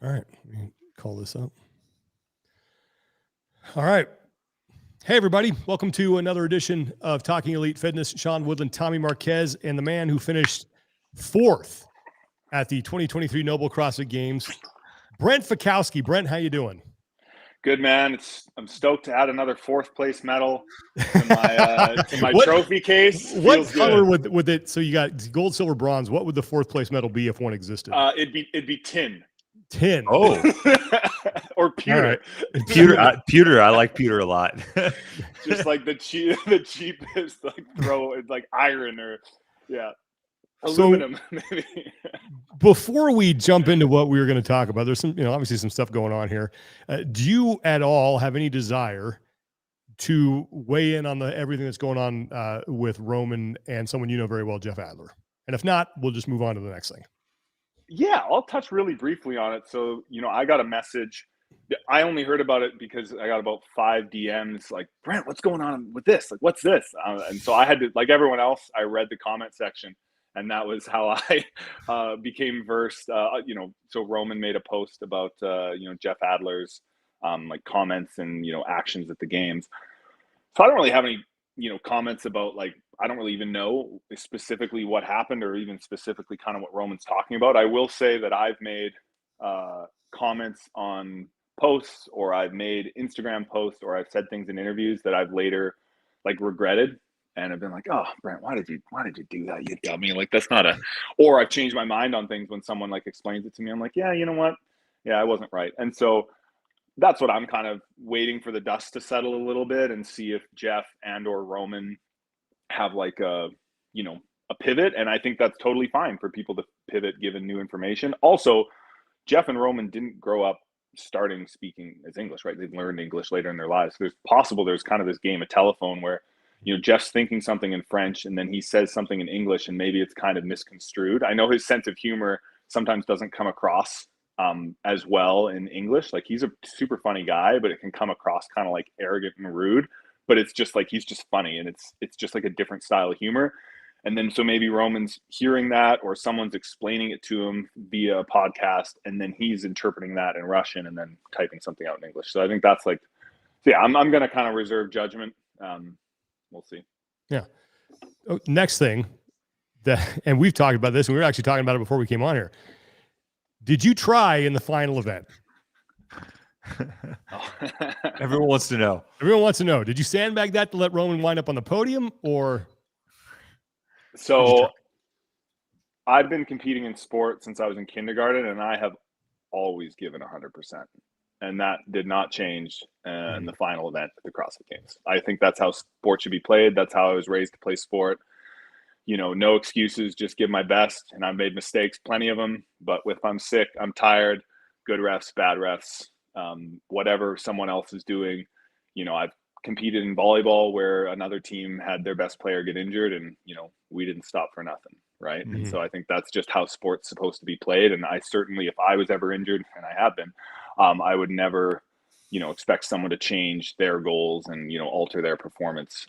All right, let me call this up. All right. Hey, everybody. Welcome to another edition of Talking Elite Fitness. Sean Woodland, Tommy Marquez, and the man who finished fourth at the 2023 NOBULL CrossFit Games, Brent Fikowski. Brent, how you doing? Good, man. I'm stoked to add another fourth place medal to my trophy case. What Feels color good. would it? So you got gold, silver, bronze. What would the fourth place medal be if one existed? It'd be tin. Tin. Oh, or pewter. Right. pewter. I like pewter a lot. Just like the cheapest like throw like iron or aluminum. So, maybe. Before we jump into what we were going to talk about, there's some, obviously some stuff going on here. Do you at all have any desire to weigh in on everything that's going on with Roman and someone you know very well, Jeff Adler? And if not, we'll just move on to the next thing. Yeah, I'll touch really briefly on it. So, I got a message. I only heard about it because I got about 5 DMs like, Brent, what's going on with this? Like, what's this? And so I had to, like everyone else, I read the comment section. And that was how I became versed. So Roman made a post about, Jeff Adler's like comments and, actions at the games. So I don't really have any, comments about like, I don't really even know specifically what happened or even specifically kind of what Roman's talking about. I will say that I've made comments on posts, or I've made Instagram posts, or I've said things in interviews that I've later like regretted. And I've been like, oh, Brent, why did you do that? You dummy. Like, that's not or I've changed my mind on things when someone like explains it to me. I'm like, yeah, you know what? Yeah, I wasn't right. And so that's what I'm kind of waiting for the dust to settle a little bit and see if Jeff and or Roman have like a pivot. And I think that's totally fine for people to pivot given new information. Also, Jeff and Roman didn't grow up starting speaking as English, right? They've learned English later in their lives. So there's kind of this game of telephone where, Jeff's thinking something in French and then he says something in English and maybe it's kind of misconstrued. I know his sense of humor sometimes doesn't come across as well in English. Like, he's a super funny guy, but it can come across kind of like arrogant and rude. But it's just like, he's just funny, and it's just like a different style of humor. And then so maybe Roman's hearing that, or someone's explaining it to him via a podcast, and then he's interpreting that in Russian and then typing something out in English. So I think that's like, yeah, I'm going to kind of reserve judgment. We'll see. Yeah. Next thing and we've talked about this, and we were actually talking about it before we came on here. Did you try in the final event? Everyone wants to know. Everyone wants to know. Did you sandbag that to let Roman wind up on the podium, or? So I've been competing in sport since I was in kindergarten, and I have always given 100%. And that did not change in the final event at the CrossFit Games. I think that's how sport should be played. That's how I was raised to play sport. No excuses, just give my best. And I've made mistakes, plenty of them. But if I'm sick, I'm tired, good refs, bad refs, whatever someone else is doing. I've competed in volleyball where another team had their best player get injured, and, we didn't stop for nothing. Right. Mm-hmm. And so I think that's just how sport's supposed to be played. And I certainly, if I was ever injured, and I have been, I would never, expect someone to change their goals and, alter their performance.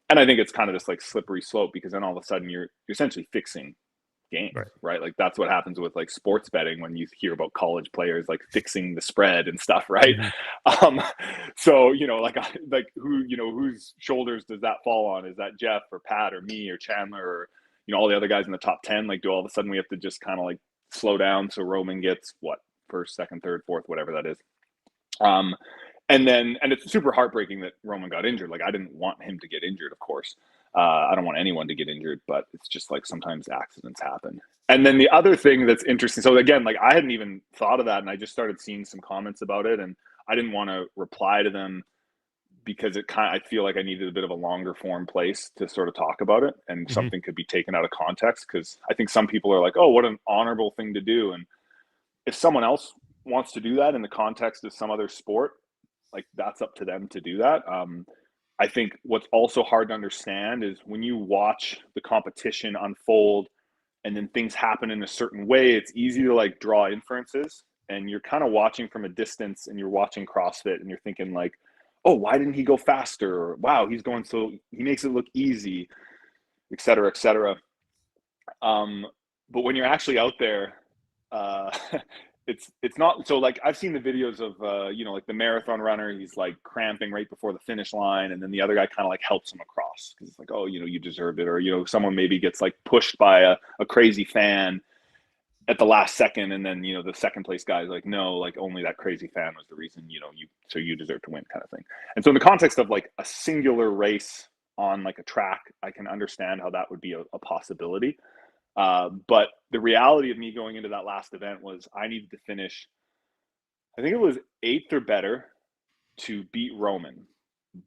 And I think it's kind of this like slippery slope, because then all of a sudden you're essentially fixing games, right? Like, that's what happens with like sports betting when you hear about college players like fixing the spread and stuff, right? Mm-hmm. So, like who, whose shoulders does that fall on? Is that Jeff or Pat or me or Chandler or, all the other guys in the top 10? Like, do all of a sudden we have to just kind of like slow down so Roman gets what, first, second, third, fourth, whatever that is. And it's super heartbreaking that Roman got injured. Like, I didn't want him to get injured, of course. I don't want anyone to get injured, but it's just like sometimes accidents happen. And then the other thing that's interesting, so again, like, I hadn't even thought of that, and I just started seeing some comments about it, and I didn't want to reply to them because I feel like I needed a bit of a longer form place to sort of talk about it, and something could be taken out of context, because I think some people are like, oh, what an honorable thing to do. And if someone else wants to do that in the context of some other sport, like, that's up to them to do that. I think what's also hard to understand is when you watch the competition unfold and then things happen in a certain way, it's easy to like draw inferences, and you're kind of watching from a distance, and you're watching CrossFit and you're thinking like, oh, why didn't he go faster? Or, wow, he makes it look easy, et cetera, et cetera. But when you're actually out there, it's not so like I've seen the videos of like the marathon runner, he's like cramping right before the finish line, and then the other guy kind of like helps him across because it's like, oh, you deserved it, or someone maybe gets like pushed by a crazy fan at the last second, and then the second place guy is like, no, like only that crazy fan was the reason you deserve to win, kind of thing. And so in the context of like a singular race on like a track, I can understand how that would be a possibility. But the reality of me going into that last event was I needed to finish, I think it was 8th or better to beat Roman.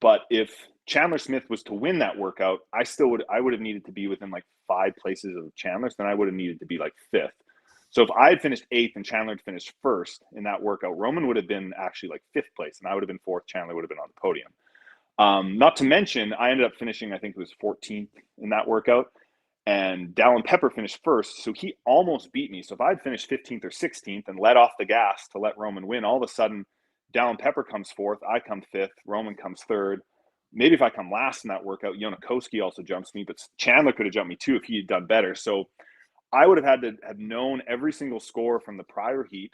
But if Chandler Smith was to win that workout, I would have needed to be within like 5 places of Chandler, so then I would have needed to be like 5th. So if I had finished 8th and Chandler had finished 1st in that workout, Roman would have been actually like 5th place, and I would have been 4th. Chandler would have been on the podium. Not to mention, I ended up finishing, I think it was 14th in that workout. And Dallin Pepper finished 1st, so he almost beat me. So if I'd finished 15th or 16th and let off the gas to let Roman win, all of a sudden, Dallin Pepper comes 4th, I come 5th, Roman comes 3rd. Maybe if I come last in that workout, Koski also jumps me, but Chandler could have jumped me too if he had done better. So I would have had to have known every single score from the prior heat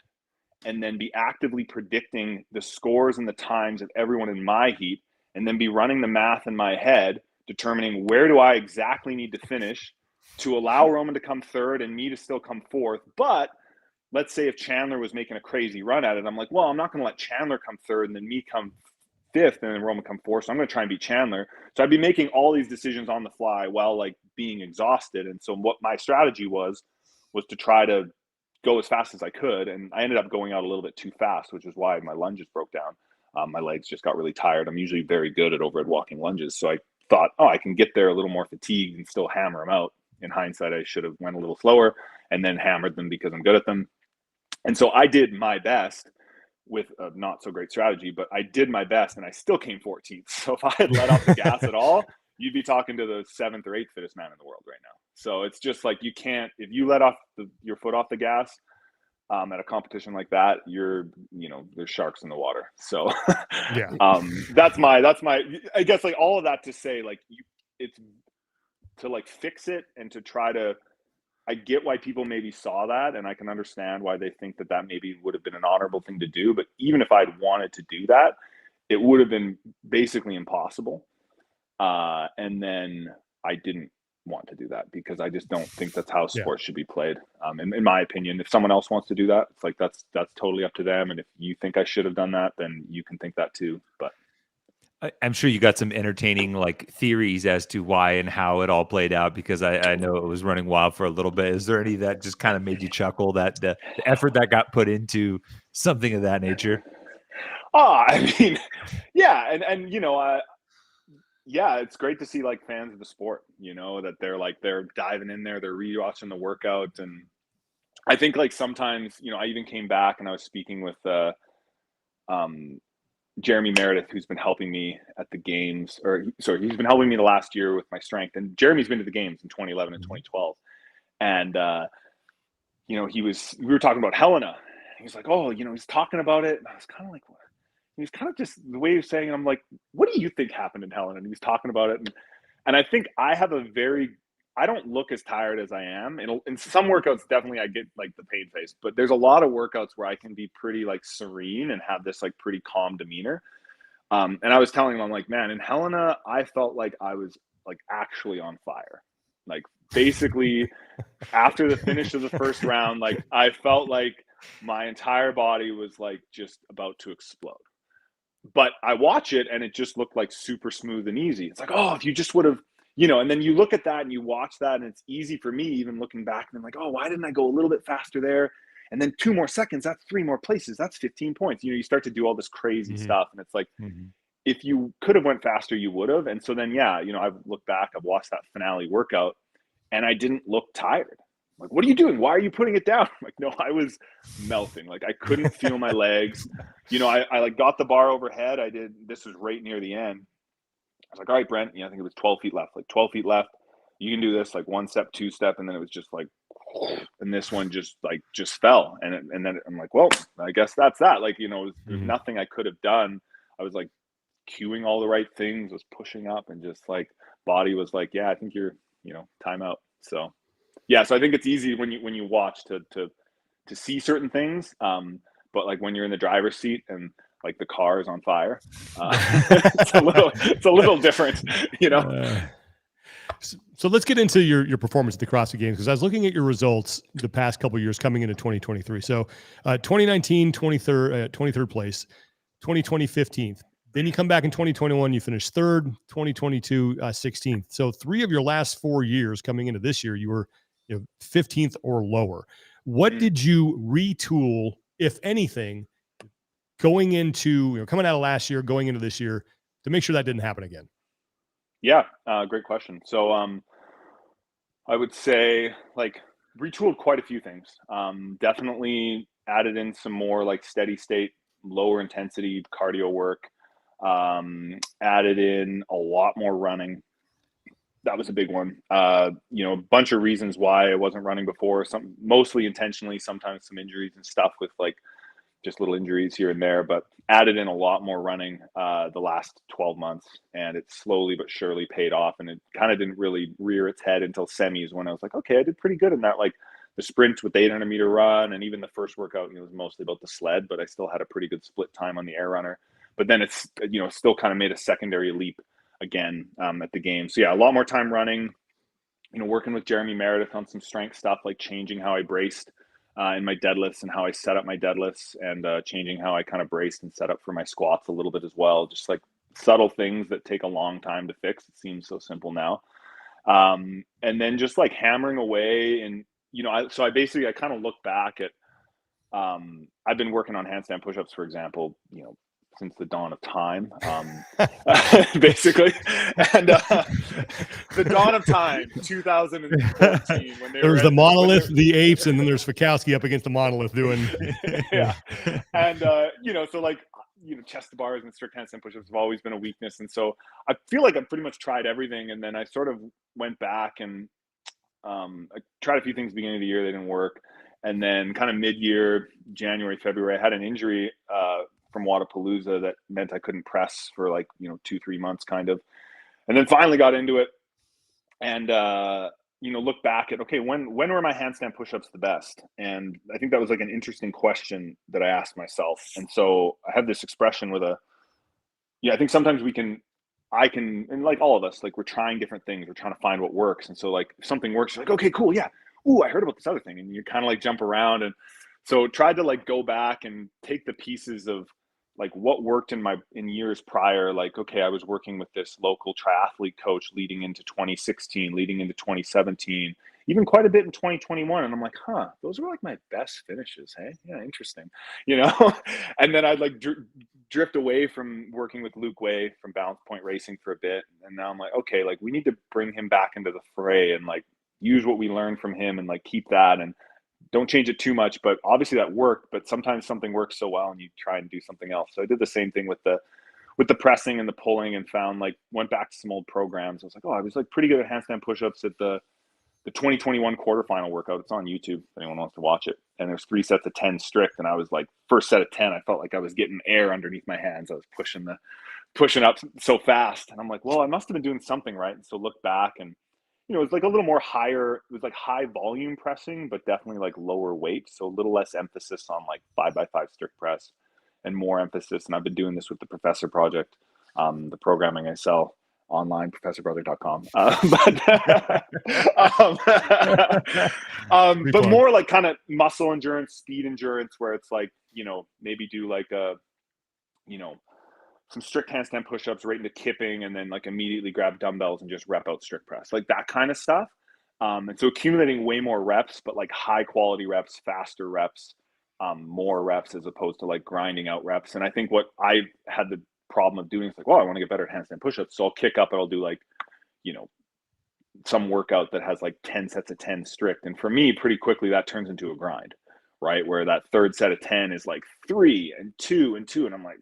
and then be actively predicting the scores and the times of everyone in my heat, and then be running the math in my head, determining where do I exactly need to finish to allow Roman to come 3rd and me to still come 4th. But let's say if Chandler was making a crazy run at it, I'm like, well, I'm not going to let Chandler come 3rd and then me come 5th and then Roman come 4th. So I'm going to try and beat Chandler. So I'd be making all these decisions on the fly while like being exhausted. And so what my strategy was to try to go as fast as I could. And I ended up going out a little bit too fast, which is why my lunges broke down. My legs just got really tired. I'm usually very good at overhead walking lunges. So I thought, oh, I can get there a little more fatigued and still hammer them out. In hindsight, I should have went a little slower and then hammered them because I'm good at them. And so I did my best with a not so great strategy, but I did my best and I still came 14th. So if I had let off the gas at all, you'd be talking to the 7th or 8th fittest man in the world right now. So it's just like, you can't, if you let off your foot off the gas at a competition like that, there's sharks in the water. So yeah, that's my, I guess like all of that to say, like it's to like fix it and to try to, I get why people maybe saw that, and I can understand why they think that maybe would have been an honorable thing to do. But even if I'd wanted to do that, it would have been basically impossible. And then I didn't want to do that because I just don't think that's how sports should be played. In my opinion, if someone else wants to do that, it's like that's totally up to them. And if you think I should have done that, then you can think that too. But I'm sure you got some entertaining like theories as to why and how it all played out, because I know it was running wild for a little bit. Is there any that just kind of made you chuckle, that the effort that got put into something of that nature? I mean, yeah. And yeah, it's great to see like fans of the sport, that they're diving in there, they're rewatching the workout. And I think like sometimes, I even came back and I was speaking with Jeremy Meredith, who's been helping me at the games, he's been helping me the last year with my strength. And Jeremy's been to the games in 2011 and 2012. And, we were talking about Helena. He's like, oh, he's talking about it. And I was kind of like, what? He was kind of just the way he was saying it, I'm like, what do you think happened in Helena? And he was talking about it. And I think I don't look as tired as I am. In some workouts, definitely I get like the pain face, but there's a lot of workouts where I can be pretty like serene and have this like pretty calm demeanor. And I was telling him, I'm like, man, in Helena, I felt like I was like actually on fire. Like basically after the finish of the first round, like I felt like my entire body was like just about to explode. But I watch it and it just looked like super smooth and easy. It's like, oh, if you just would have, and then you look at that and you watch that and it's easy for me even looking back and I'm like, oh, why didn't I go a little bit faster there? And then 2 more seconds, that's 3 more places. That's 15 points. You start to do all this crazy stuff. And it's like, if you could have went faster, you would have. And so then, I've looked back, I've watched that finale workout and I didn't look tired. I'm like, what are you doing? Why are you putting it down? I'm like, no, I was melting. Like I couldn't feel my legs. I like got the bar overhead. This was right near the end. I was like, all right, Brent, I think it was 12 feet left, like 12 feet left. You can do this, like 1 step, 2 step. And then it was just like, and this one just fell. And then I'm like, well, I guess that's that. Like, there's nothing I could have done. I was like cueing all the right things, was pushing up and just like body was like, yeah, I think you're, time out. So, yeah. So I think it's easy when you watch to to see certain things. But like when you're in the driver's seat and like the car is on fire, it's a little different, you know? So let's get into your performance at the CrossFit Games, because I was looking at your results the past couple of years coming into 2023. So 2019, 23rd place, 2020, 15th. Then you come back in 2021, you finish third, 2022, 16th. So 3 of your last 4 years coming into this year, you were 15th or lower. What did you retool, if anything, going into, coming out of last year, going into this year, to make sure that didn't happen again? Yeah, great question. So I would say like retooled quite a few things. Definitely added in some more like steady state, lower intensity cardio work. Added in a lot more running. That was a big one. A bunch of reasons why I wasn't running before. Some mostly intentionally, sometimes some injuries and stuff with like just little injuries here and there, but added in a lot more running the last 12 months, and it slowly but surely paid off. And it kind of didn't really rear its head until semis, when I was like, okay, I did pretty good in that. Like the sprint with the 800-meter run, and even the first workout, it was mostly about the sled, but I still had a pretty good split time on the air runner. But then it's, still kind of made a secondary leap again at the game. So yeah, a lot more time running, working with Jeremy Meredith on some strength stuff, like changing how I braced in my deadlifts and how I set up my deadlifts, and changing how I kind of braced and set up for my squats a little bit as well. Just like subtle things that take a long time to fix. It seems so simple now. And then just like hammering away, and, I kind of look back at, I've been working on handstand pushups, for example, since the dawn of time, basically. And the dawn of time, 2014, when there's the monolith, the apes, and then there's Fikowski up against the monolith doing. Yeah. And, so like, chest to bars and strict handstand pushups have always been a weakness. And so I feel like I've pretty much tried everything. And then I sort of went back and I tried a few things at the beginning of the year. They didn't work. And then kind of mid-year, January, February, I had an injury from Wodapalooza that meant I couldn't press for like, 2-3 months kind of. And then finally got into it and, look back at, okay, when were my handstand pushups the best? And I think that was like an interesting question that I asked myself. And so I have this expression with I think sometimes and like all of us, like we're trying different things. We're trying to find what works. And so like if something works, you're like, okay, cool. Yeah. Ooh, I heard about this other thing. And you kind of like jump around. And so tried to like go back and take the pieces of like what worked in years prior. Like, okay, I was working with this local triathlete coach leading into 2016, leading into 2017, even quite a bit in 2021. And I'm like, those were like my best finishes. Hey, yeah, interesting. And then I'd like drift away from working with Luke Way from Balance Point Racing for a bit. And now I'm like, okay, like we need to bring him back into the fray and like use what we learned from him and like keep that and don't change it too much. But obviously that worked, but sometimes something works so well and you try and do something else. So I did the same thing with the pressing and the pulling, and found like went back to some old programs. I was like, I was like pretty good at handstand pushups at the 2021 quarterfinal workout. It's on YouTube if anyone wants to watch it. And there's 3 sets of 10 strict. And I was like, first set of 10, I felt like I was getting air underneath my hands. I was pushing up so fast. And I'm like, well, I must've been doing something right. And so look back and, it was like a little more higher. It was like high volume pressing, but definitely like lower weight. So a little less emphasis on like 5x5 strict press and more emphasis. And I've been doing this with the Professor Project, the programming I sell online, professorbrother.com. But more like kind of muscle endurance, speed endurance, where it's like, maybe do like some strict handstand push-ups right into kipping, and then like immediately grab dumbbells and just rep out strict press, like that kind of stuff. And so accumulating way more reps, but like high quality reps, faster reps, more reps, as opposed to like grinding out reps. And I think what I had the problem of doing is like, well, I want to get better at handstand push-ups. So I'll kick up and I'll do like, some workout that has like 10 sets of 10 strict. And for me, pretty quickly, that turns into a grind. Right, where that third set of 10 is like 3 and 2 and 2, and I'm like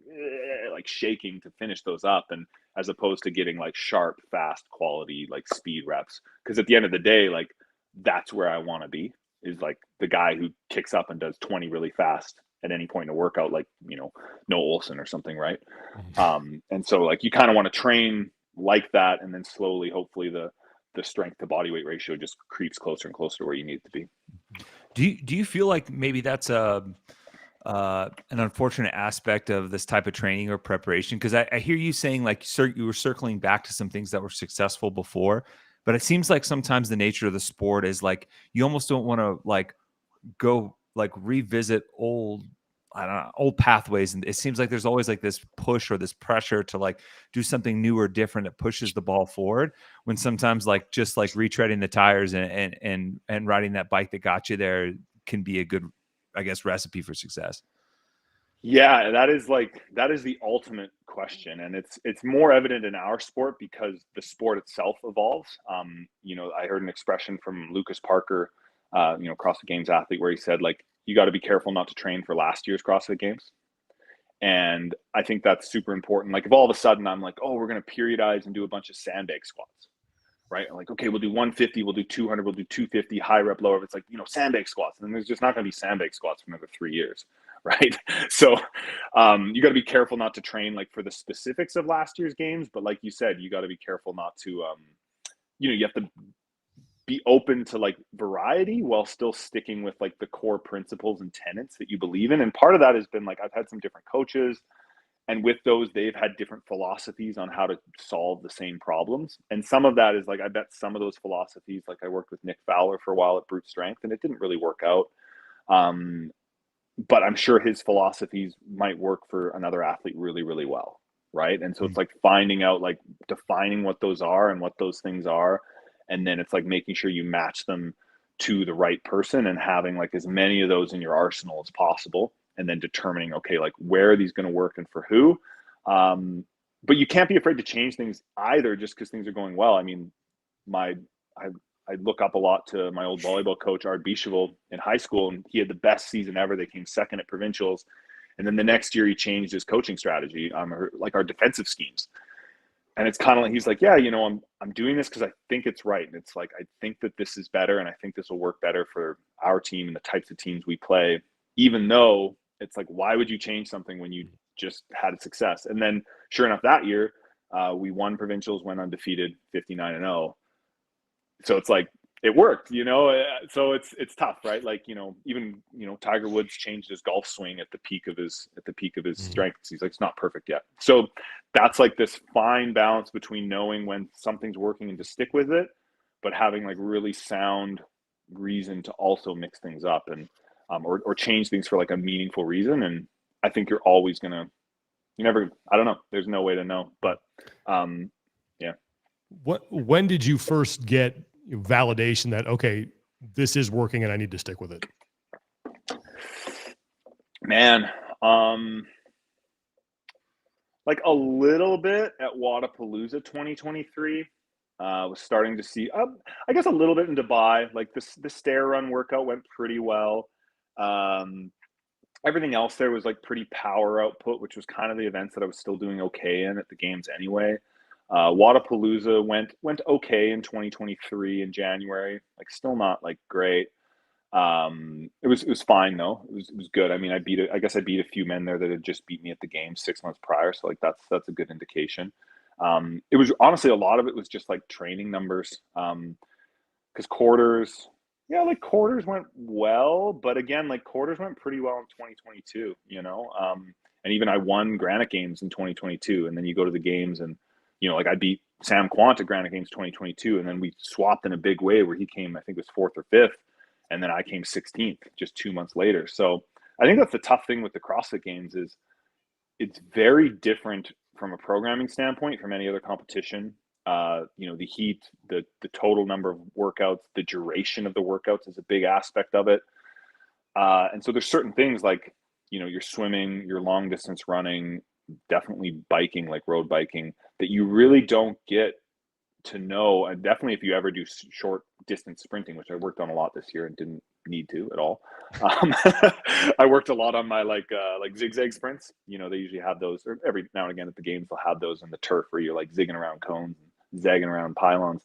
shaking to finish those up, and as opposed to getting like sharp, fast, quality like speed reps. Because at the end of the day, like that's where I want to be, is like the guy who kicks up and does 20 really fast at any point in a workout, like Noah Olson or something, right? And so like you kind of want to train like that, and then slowly, hopefully, the the strength to body weight ratio just creeps closer and closer to where you need it to be. Do you feel like maybe that's an unfortunate aspect of this type of training or preparation? Because I hear you saying like you were circling back to some things that were successful before, but it seems like sometimes the nature of the sport is like you almost don't want to like go like revisit old, I don't know, old pathways. And it seems like there's always like this push or this pressure to like do something new or different that pushes the ball forward, when sometimes like just like retreading the tires and riding that bike that got you there can be a good, I guess, recipe for success. Yeah, that is the ultimate question. And it's more evident in our sport because the sport itself evolves. I heard an expression from Lucas Parker, CrossFit Games athlete, where he said, like, you got to be careful not to train for last year's CrossFit Games. And I think that's super important. Like if all of a sudden I'm like, oh, we're going to periodize and do a bunch of sandbag squats, right? I'm like, okay, we'll do 150, we'll do 200, we'll do 250, high rep, low rep. It's like, sandbag squats. And there's just not going to be sandbag squats for another 3 years, right? So you got to be careful not to train like for the specifics of last year's games. But like you said, you got to be careful not to, you have to be open to like variety while still sticking with like the core principles and tenets that you believe in. And part of that has been like, I've had some different coaches, and with those, they've had different philosophies on how to solve the same problems. And some of that is like, I bet some of those philosophies, like I worked with Nick Fowler for a while at Brute Strength, and it didn't really work out. But I'm sure his philosophies might work for another athlete really, really well. Right. And so it's like finding out, like defining what those are and what those things are. And then it's like making sure you match them to the right person and having like as many of those in your arsenal as possible. And then determining, okay, like where are these going to work and for who? But you can't be afraid to change things either just because things are going well. I mean, I look up a lot to my old volleyball coach, Art Bicheval, in high school, and he had the best season ever. They came second at provincials. And then the next year he changed his coaching strategy, like our defensive schemes. And it's kind of like, he's like, yeah, I'm doing this because I think it's right. And it's like, I think that this is better. And I think this will work better for our team and the types of teams we play, even though it's like, why would you change something when you just had a success? And then sure enough, that year we won provincials, went undefeated, 59-0. So it's like, it worked, so it's tough, right? Like, even, Tiger Woods changed his golf swing at the peak of his strengths. He's like, it's not perfect yet. So that's like this fine balance between knowing when something's working and to stick with it, but having like really sound reason to also mix things up and, or change things for like a meaningful reason. And I think you're always I don't know, there's no way to know, but, yeah. When did you first get validation that, okay, this is working and I need to stick with it? Man, like a little bit at Wodapalooza 2023. Was starting to see, I guess a little bit in Dubai. Like the stair run workout went pretty well. Everything else there was like pretty power output, which was kind of the events that I was still doing okay in at the games anyway. Wodapalooza went okay in 2023 in January, like still not like great. It was fine though. It was good. I mean, I guess I beat a few men there that had just beat me at the games 6 months prior. So like that's a good indication. It was honestly, a lot of it was just like training numbers. Cause quarters went well, but again, like quarters went pretty well in 2022, and even I won Granite Games in 2022. And then you go to the games and, like I beat Sam Quant at Granite Games 2022. And then we swapped in a big way where he came, I think it was 4th or 5th. And then I came 16th just 2 months later. So I think that's the tough thing with the CrossFit Games is it's very different from a programming standpoint from any other competition. The heat, the total number of workouts, the duration of the workouts is a big aspect of it. And so there's certain things like, your swimming, your long distance running, definitely biking, like road biking, that you really don't get to know. And definitely if you ever do short distance sprinting, which I worked on a lot this year and didn't need to at all. I worked a lot on my like zigzag sprints. They usually have those, or every now and again at the games they'll have those in the turf where you're like zigging around cones, zagging around pylons.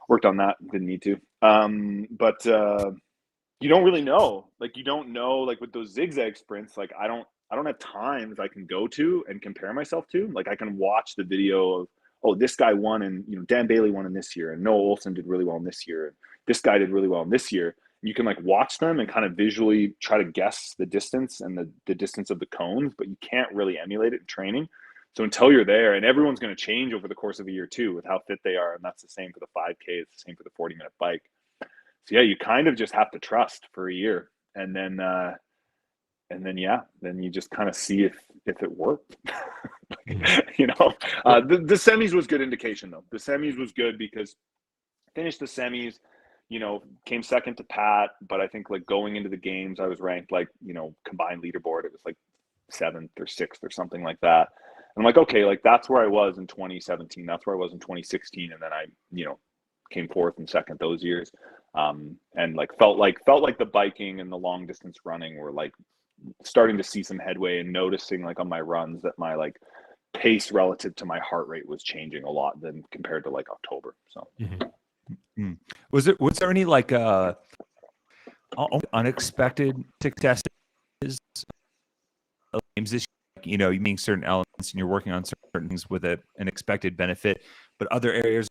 Worked on that, didn't need to. But you don't really know. Like you don't know, like with those zigzag sprints, like I don't have times I can go to and compare myself to. Like I can watch the video of oh, this guy won, and Dan Bailey won in this year, and Noah Olson did really well in this year, and this guy did really well in this year. You can like watch them and kind of visually try to guess the distance and the distance of the cones, but you can't really emulate it in training. So until you're there, and everyone's going to change over the course of a year too with how fit they are, and that's the same for the 5K, it's the same for the 40-minute bike. So yeah, you kind of just have to trust for a year, and then then you just kind of see if it worked. The semis was good indication though. The semis was good because I finished the semis, came second to Pat, but I think like going into the games, I was ranked like, combined leaderboard. It was like 7th or 6th or something like that. And I'm like, okay, like that's where I was in 2017. That's where I was in 2016. And then I, came 4th and 2nd those years. And like felt like the biking and the long distance running were like starting to see some headway, and noticing like on my runs that my like pace relative to my heart rate was changing a lot than compared to like October. So was there any like unexpected successes of games this year? You mean certain elements and you're working on certain things with an expected benefit, but other areas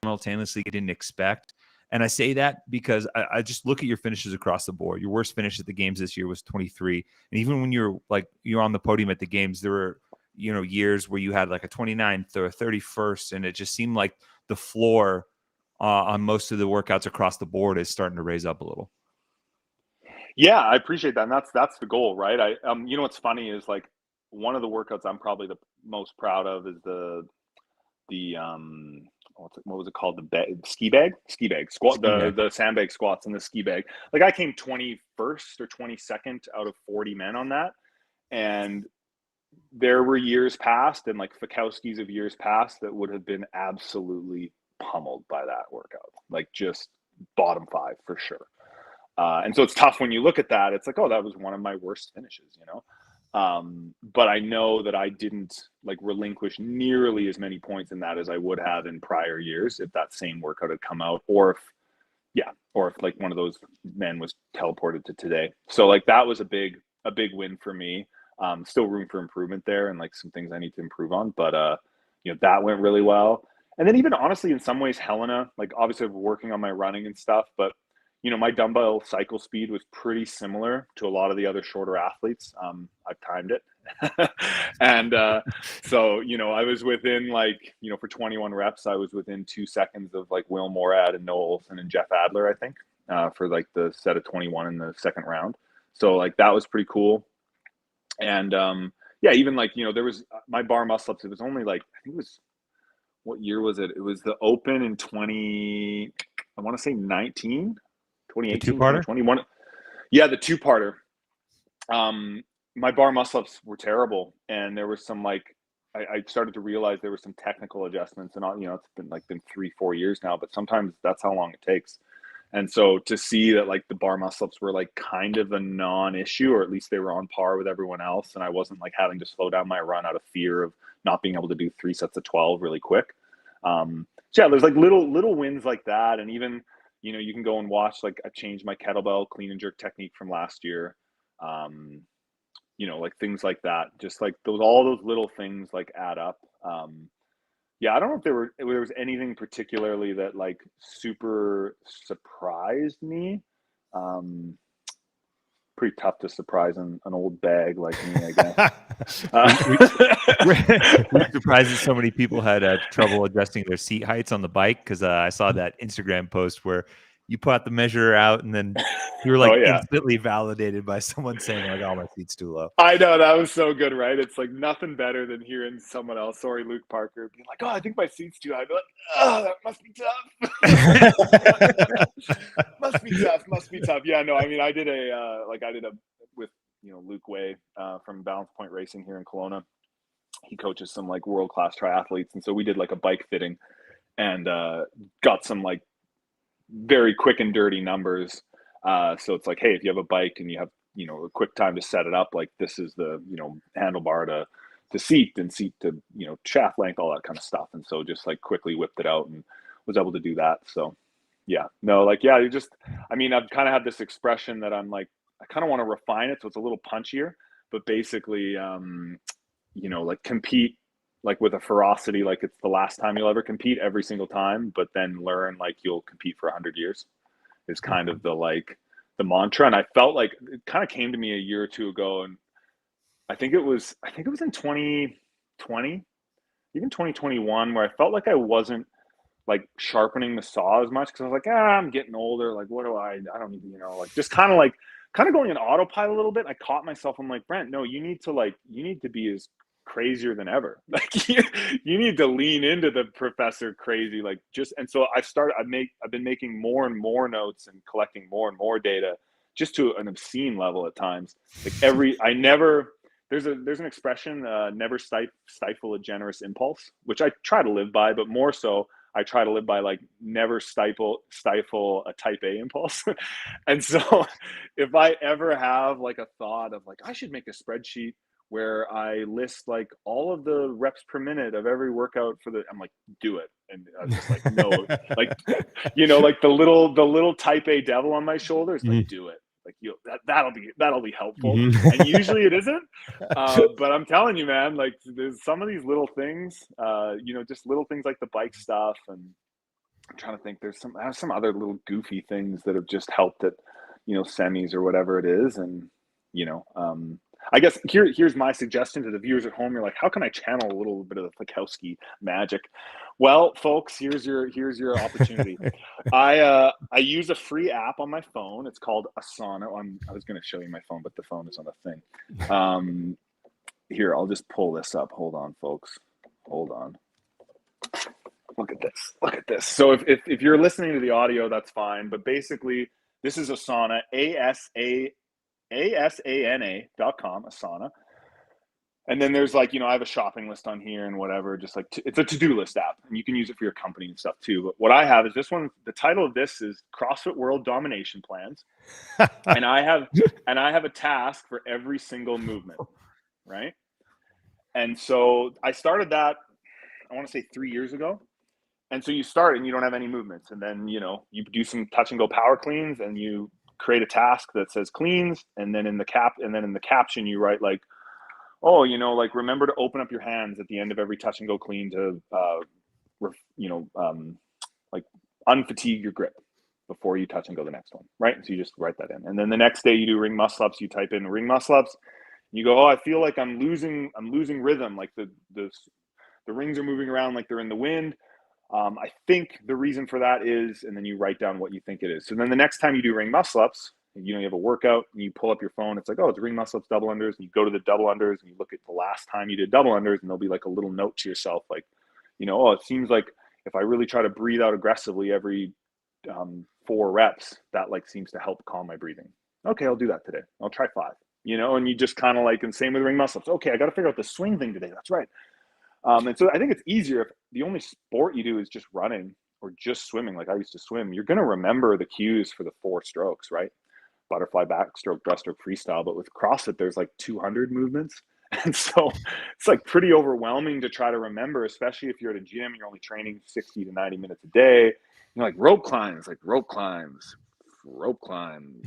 simultaneously you didn't expect. And I say that because I just look at your finishes across the board. Your worst finish at the games this year was 23. And even when you're on the podium at the games, there were, years where you had like a 29th or a 31st. And it just seemed like the floor on most of the workouts across the board is starting to raise up a little. Yeah, I appreciate that. And that's the goal, right? What's funny is like one of the workouts I'm probably the most proud of is the what was it called? The ski bag squat, the sandbag squats and the ski bag. Like I came 21st or 22nd out of 40 men on that. And there were years past, and like Fikowski's of years past, that would have been absolutely pummeled by that workout. Like just bottom 5 for sure. And so it's tough when you look at that. It's like, oh, that was one of my worst finishes, but I know that I didn't like relinquish nearly as many points in that as I would have in prior years if that same workout had come out, or if like one of those men was teleported to today. So like that was a big win for me. Still room for improvement there, and like some things I need to improve on, but that went really well. And then even honestly, in some ways, Helena, like obviously we're working on my running and stuff, but my dumbbell cycle speed was pretty similar to a lot of the other shorter athletes. I've timed it. And so, I was within like, for 21 reps, I was within 2 seconds of like Will Morad and Noah Olson and Jeff Adler, I think, for like the set of 21 in the second round. So like, that was pretty cool. And even like, there was my bar muscle ups. It was only like, I think it was, what year was it? It was the Open in 2019. 2018, 2021. Yeah, the 2-parter. My bar muscle ups were terrible, and there was some like I started to realize there were some technical adjustments, and it's been 3-4 years now, but sometimes that's how long it takes. And so to see that like the bar muscle ups were like kind of a non-issue, or at least they were on par with everyone else, and I wasn't like having to slow down my run out of fear of not being able to do 3 sets of 12 really quick. There's like little wins like that, and even you can go and watch, like I changed my kettlebell clean and jerk technique from last year. Like things like that, just like all those little things like add up. I don't know if there was anything particularly that like super surprised me. Pretty tough to surprise an old bag like me, I guess. We're surprised that so many people had trouble adjusting their seat heights on the bike, because I saw that Instagram post where you put the measure out and then you were like instantly validated by someone saying like, "Oh, my seat's too low." I know, that was so good, right? It's like nothing better than hearing someone else, sorry, Luke Parker, being like, "Oh, I think my seat's too high." I'd be like, "Oh, that must be tough." Must be tough. Yeah, no, I mean, I did a with Luke Way from Balance Point Racing here in Kelowna. He coaches some like world-class triathletes, and so we did like a bike fitting and got some like very quick and dirty numbers. So it's like, hey, if you have a bike and you have a quick time to set it up, like this is the handlebar to seat, and seat to shaft length, all that kind of stuff. And so just like quickly whipped it out and was able to do that. So I've kind of had this expression that I'm like, I kind of want to refine it so it's a little punchier, but basically like compete like with a ferocity, like it's the last time you'll ever compete every single time, but then learn like you'll compete for 100 years is kind of the mantra. And I felt like it kind of came to me a year or two ago, and I think it was in 2020, even 2021, where I felt like I wasn't like sharpening the saw as much, because I was like, I'm getting older. Like, what do I don't need to, like just kind of going in autopilot a little bit. I caught myself. I'm like, Brent, no, you need to be as crazier than ever. Like you need to lean into the professor crazy, like just, and so I've been making more and more notes and collecting more and more data, just to an obscene level at times. Like there's an expression, never stifle a generous impulse, which I try to live by, but more so I try to live by like never stifle a type A impulse. And so if I ever have like a thought of like, I should make a spreadsheet where I list like all of the reps per minute of every workout I'm like, do it. And I was just like, no, like, like the little type A devil on my shoulders, like, do it. Like that'll be helpful. And usually it isn't. But I'm telling you, man, like there's some of these little things, just little things like the bike stuff. And I'm trying to think, I have some other little goofy things that have just helped at, semis or whatever it is. And, I guess here's my suggestion to the viewers at home. You're like, how can I channel a little bit of the Fikowski magic? Well, folks, here's your opportunity. I use a free app on my phone. It's called Asana. I was going to show you my phone, but the phone is on the thing. Here, I'll just pull this up. Hold on, folks. Hold on. Look at this. So if you're listening to the audio, that's fine. But basically, this is Asana, asana.com, Asana. And then there's like, I have a shopping list on here and whatever, just like it's a to-do list app, and you can use it for your company and stuff too. But what I have is this one. The title of this is CrossFit World Domination Plans. and I have a task for every single movement, right? And so I started that, I want to say 3 years ago. And so you start and you don't have any movements. And then, you do some touch and go power cleans, and you create a task that says cleans. And then in the caption, you write like, oh, like remember to open up your hands at the end of every touch and go clean to, like unfatigue your grip before you touch and go the next one. Right. So you just write that in. And then the next day you do ring muscle ups, you type in ring muscle ups. You go, oh, I feel like I'm losing rhythm. Like the rings are moving around like they're in the wind. I think the reason for that is, and then you write down what you think it is. So then the next time you do ring muscle ups, you have a workout and you pull up your phone. It's like, oh, it's ring muscle ups, double unders. And you go to the double unders and you look at the last time you did double unders, and there'll be like a little note to yourself, like, oh, it seems like if I really try to breathe out aggressively every 4 reps, that like seems to help calm my breathing. Okay, I'll do that today. I'll try 5. And you just kind of like, and same with ring muscle ups. Okay, I got to figure out the swing thing today. That's right. And so I think it's easier if the only sport you do is just running or just swimming. Like I used to swim. You're going to remember the cues for the 4 strokes, right? Butterfly, backstroke, breaststroke, freestyle. But with CrossFit, there's like 200 movements. And so it's like pretty overwhelming to try to remember, especially if you're at a gym and you're only training 60 to 90 minutes a day. Like rope climbs, rope climbs, rope climbs.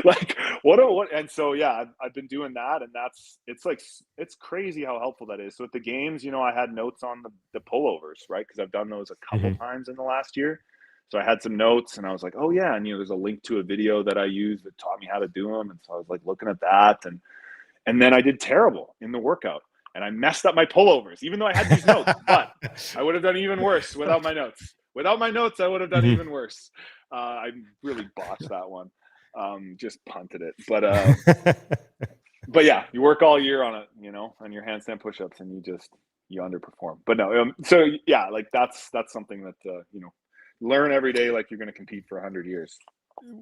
Like what? And so, yeah, I've been doing that, and it's crazy how helpful that is. So at the games, I had notes on the pullovers, right? Because I've done those a couple times in the last year. So I had some notes, and I was like, oh yeah. And, there's a link to a video that I used that taught me how to do them. And so I was like looking at that, and then I did terrible in the workout, and I messed up my pullovers, even though I had these notes, but I would have done even worse without my notes. Without my notes, I would have done even worse. I really botched that one. Just punted it. But yeah, you work all year on it, on your handstand push-ups, and you underperform. But no, so yeah, like that's something that, learn every day like you're going to compete for 100 years.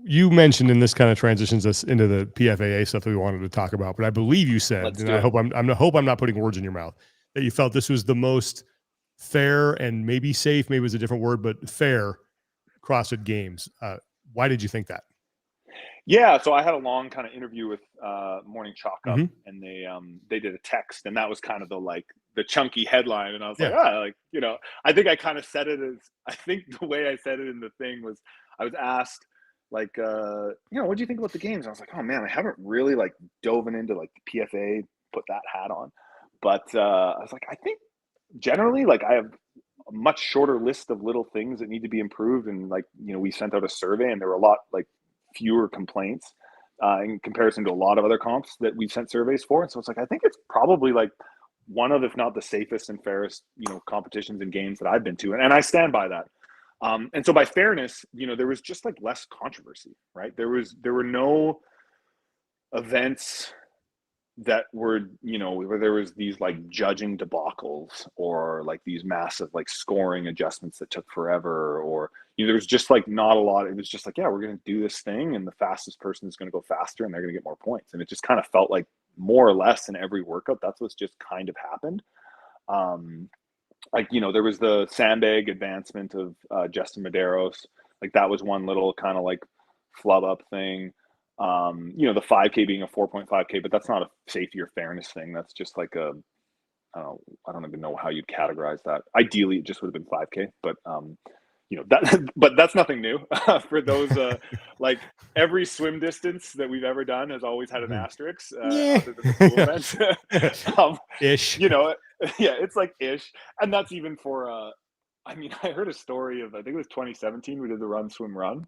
You mentioned, and this kind of transitions us into the PFAA stuff that we wanted to talk about, but I believe you said, and I hope I'm not putting words in your mouth, that you felt this was the most fair and maybe safe, maybe it was a different word, but fair CrossFit Games. Why did you think that? Yeah, so I had a long kind of interview with Morning Chalk Up, and they did a text, and that was kind of the chunky headline, and I was like, I think I kind of said it as, I think the way I said it in the thing was, I was asked like, what do you think about the games? And I was like, oh man, I haven't really dove into the PFA, put that hat on. But I was like, I think generally, like, I have a much shorter list of little things that need to be improved. And like, we sent out a survey and there were a lot like fewer complaints in comparison to a lot of other comps that we've sent surveys for. And so it's like, I think it's probably like one of, if not the safest and fairest, competitions and games that I've been to. And I stand by that. And so by fairness, there was just like less controversy, right? There were no events that were, where there was these like judging debacles or like these massive like scoring adjustments that took forever, or there was just like not a lot. It was just like, yeah, we're going to do this thing and the fastest person is going to go faster and they're going to get more points. And it just kind of felt like more or less in every workout, that's what's just kind of happened. Like, there was the sandbag advancement of Justin Medeiros. Like that was one little kind of like flub up thing. The 5K being a 4.5K, but that's not a safety or fairness thing. That's just like I don't even know how you'd categorize that. Ideally, it just would have been 5K, but but that's nothing new for those. Like every swim distance that we've ever done has always had an asterisk, other than the pool event. Ish. Yeah, it's like ish, and that's even for. I heard a story of, I think it was 2017. We did the run, swim, run,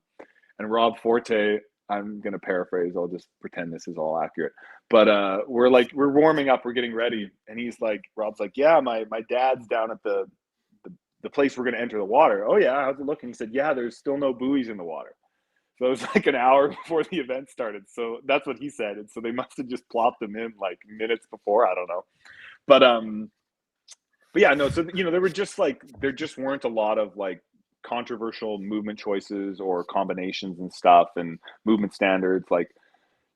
and Rob Forte. I'm going to paraphrase. I'll just pretend this is all accurate. But we're warming up. We're getting ready. And Rob's like, yeah, my dad's down at the place we're going to enter the water. Oh, yeah. How's it looking? He said, yeah, there's still no buoys in the water. So it was like an hour before the event started. So that's what he said. And so they must have just plopped them in like minutes before. I don't know. But yeah, no. So, there just weren't a lot of like controversial movement choices or combinations and stuff and movement standards, like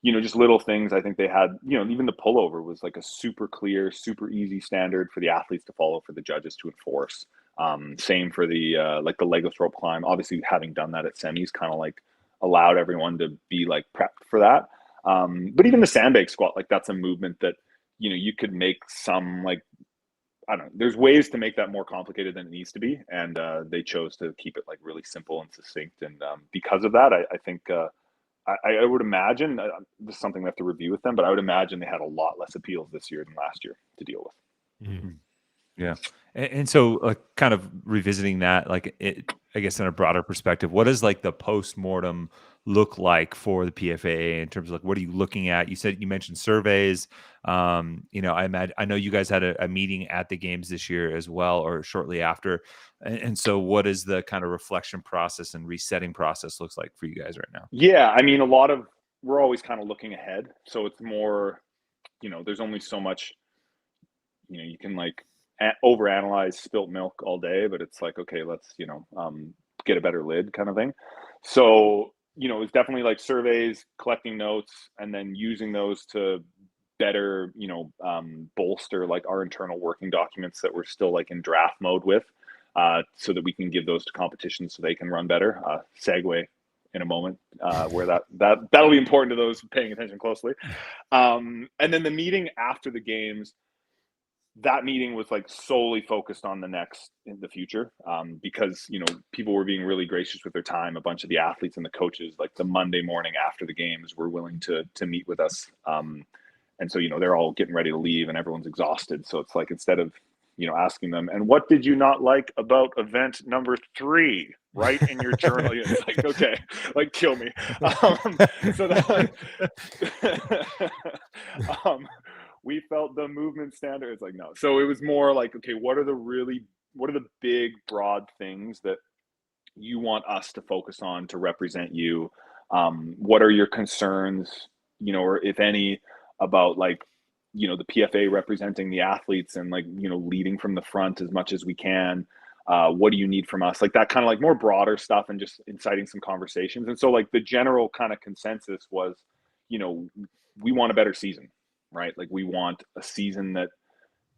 just little things. I think they had, even the pullover was like a super clear, super easy standard for the athletes to follow, for the judges to enforce. Same for the like the legless rope climb. Obviously, having done that at semis kind of like allowed everyone to be like prepped for that. But even the sandbag squat, like that's a movement that you could make some like, I don't know, there's ways to make that more complicated than it needs to be. And they chose to keep it like really simple and succinct. And because of that, I think I would imagine, this is something we have to review with them, but I would imagine they had a lot less appeals this year than last year to deal with. Mm-hmm. Yeah. And so kind of revisiting that, like I guess in a broader perspective, what does like the post-mortem look like for the PFAA in terms of like, what are you looking at? You mentioned surveys. I know you guys had a meeting at the games this year as well, or shortly after. And so what is the kind of reflection process and resetting process looks like for you guys right now? Yeah. We're always kind of looking ahead. So it's more, there's only so much, you can like overanalyze spilt milk all day, but it's like, okay, let's, get a better lid kind of thing. So, it's definitely like surveys, collecting notes, and then using those to better, bolster like our internal working documents that we're still like in draft mode with, so that we can give those to competitions so they can run better. Segue in a moment, where that'll be important to those paying attention closely. And then the meeting after the games, that meeting was like solely focused on the future, because people were being really gracious with their time. A bunch of the athletes and the coaches, like the Monday morning after the games, were willing to meet with us, and so they're all getting ready to leave and everyone's exhausted. So it's like, instead of asking them, and what did you not like about event number 3, write in your journal. It's like, okay, like kill me. So that we felt the movement standard is like, no. So it was more like, okay, what are the big broad things that you want us to focus on to represent you? What are your concerns, or if any, about like, the PFA representing the athletes and like, leading from the front as much as we can? What do you need from us? Like that kind of like more broader stuff, and just inciting some conversations. And so like the general kind of consensus was, we want a better season, right? Like we want a season that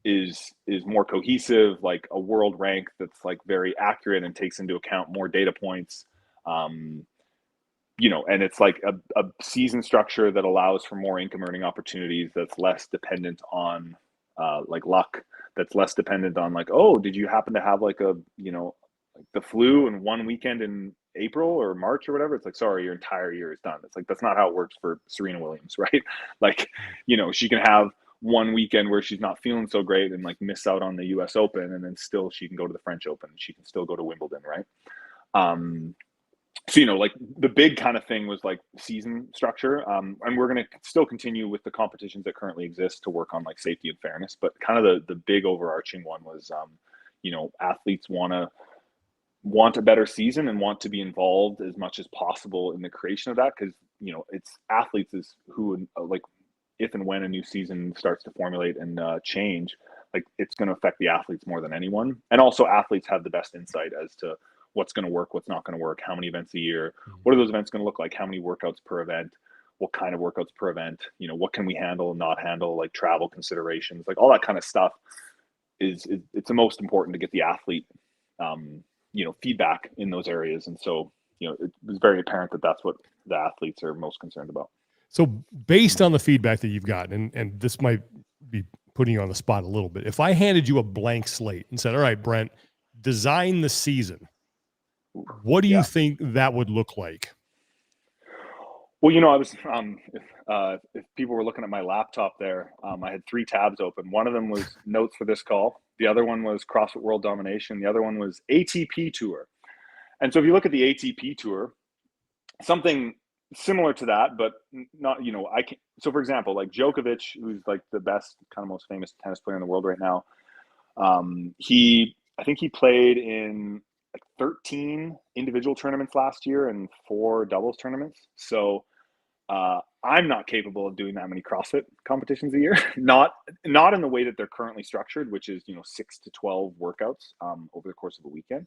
is more cohesive, like a world rank that's like very accurate and takes into account more data points. And it's like a season structure that allows for more income earning opportunities, that's less dependent on like luck, that's less dependent on like, oh, did you happen to have like like the flu in one weekend in April or March or whatever? It's like, sorry, your entire year is done. It's like, that's not how it works for Serena Williams, right? Like, she can have one weekend where she's not feeling so great and like miss out on the US Open, and then still she can go to the French Open, she can still go to Wimbledon, right? So, you know, like the big kind of thing was like season structure. And we're going to still continue with the competitions that currently exist to work on like safety and fairness. But kind of the big overarching one was, you know, athletes want a better season and want to be involved as much as possible in the creation of that. Because, you know, it's athletes is who, like, if and when a new season starts to formulate and change, like it's going to affect the athletes more than anyone. And also athletes have the best insight as to what's going to work, what's not going to work, how many events a year, what are those events going to look like, how many workouts per event, what kind of workouts per event, you know, what can we handle and not handle, like travel considerations, like all that kind of stuff it's the most important to get the athlete, you know, feedback in those areas. And so, you know, it was very apparent that that's what the athletes are most concerned about. So based on the feedback that you've gotten, and this might be putting you on the spot a little bit, if I handed you a blank slate and said, all right, Brent, design the season, what do you think that would look like? Well, you know, I was, if people were looking at my laptop there, I had 3 tabs open. One of them was notes for this call. The other one was CrossFit World Domination. The other one was ATP Tour. And so if you look at the ATP Tour, something similar to that, but not, you know, so for example, like Djokovic, who's like the best, kind of most famous tennis player in the world right now. I think he played in like 13 individual tournaments last year and 4 doubles tournaments. So I'm not capable of doing that many CrossFit competitions a year. not in the way that they're currently structured, which is, you know, 6 to 12 workouts over the course of a weekend.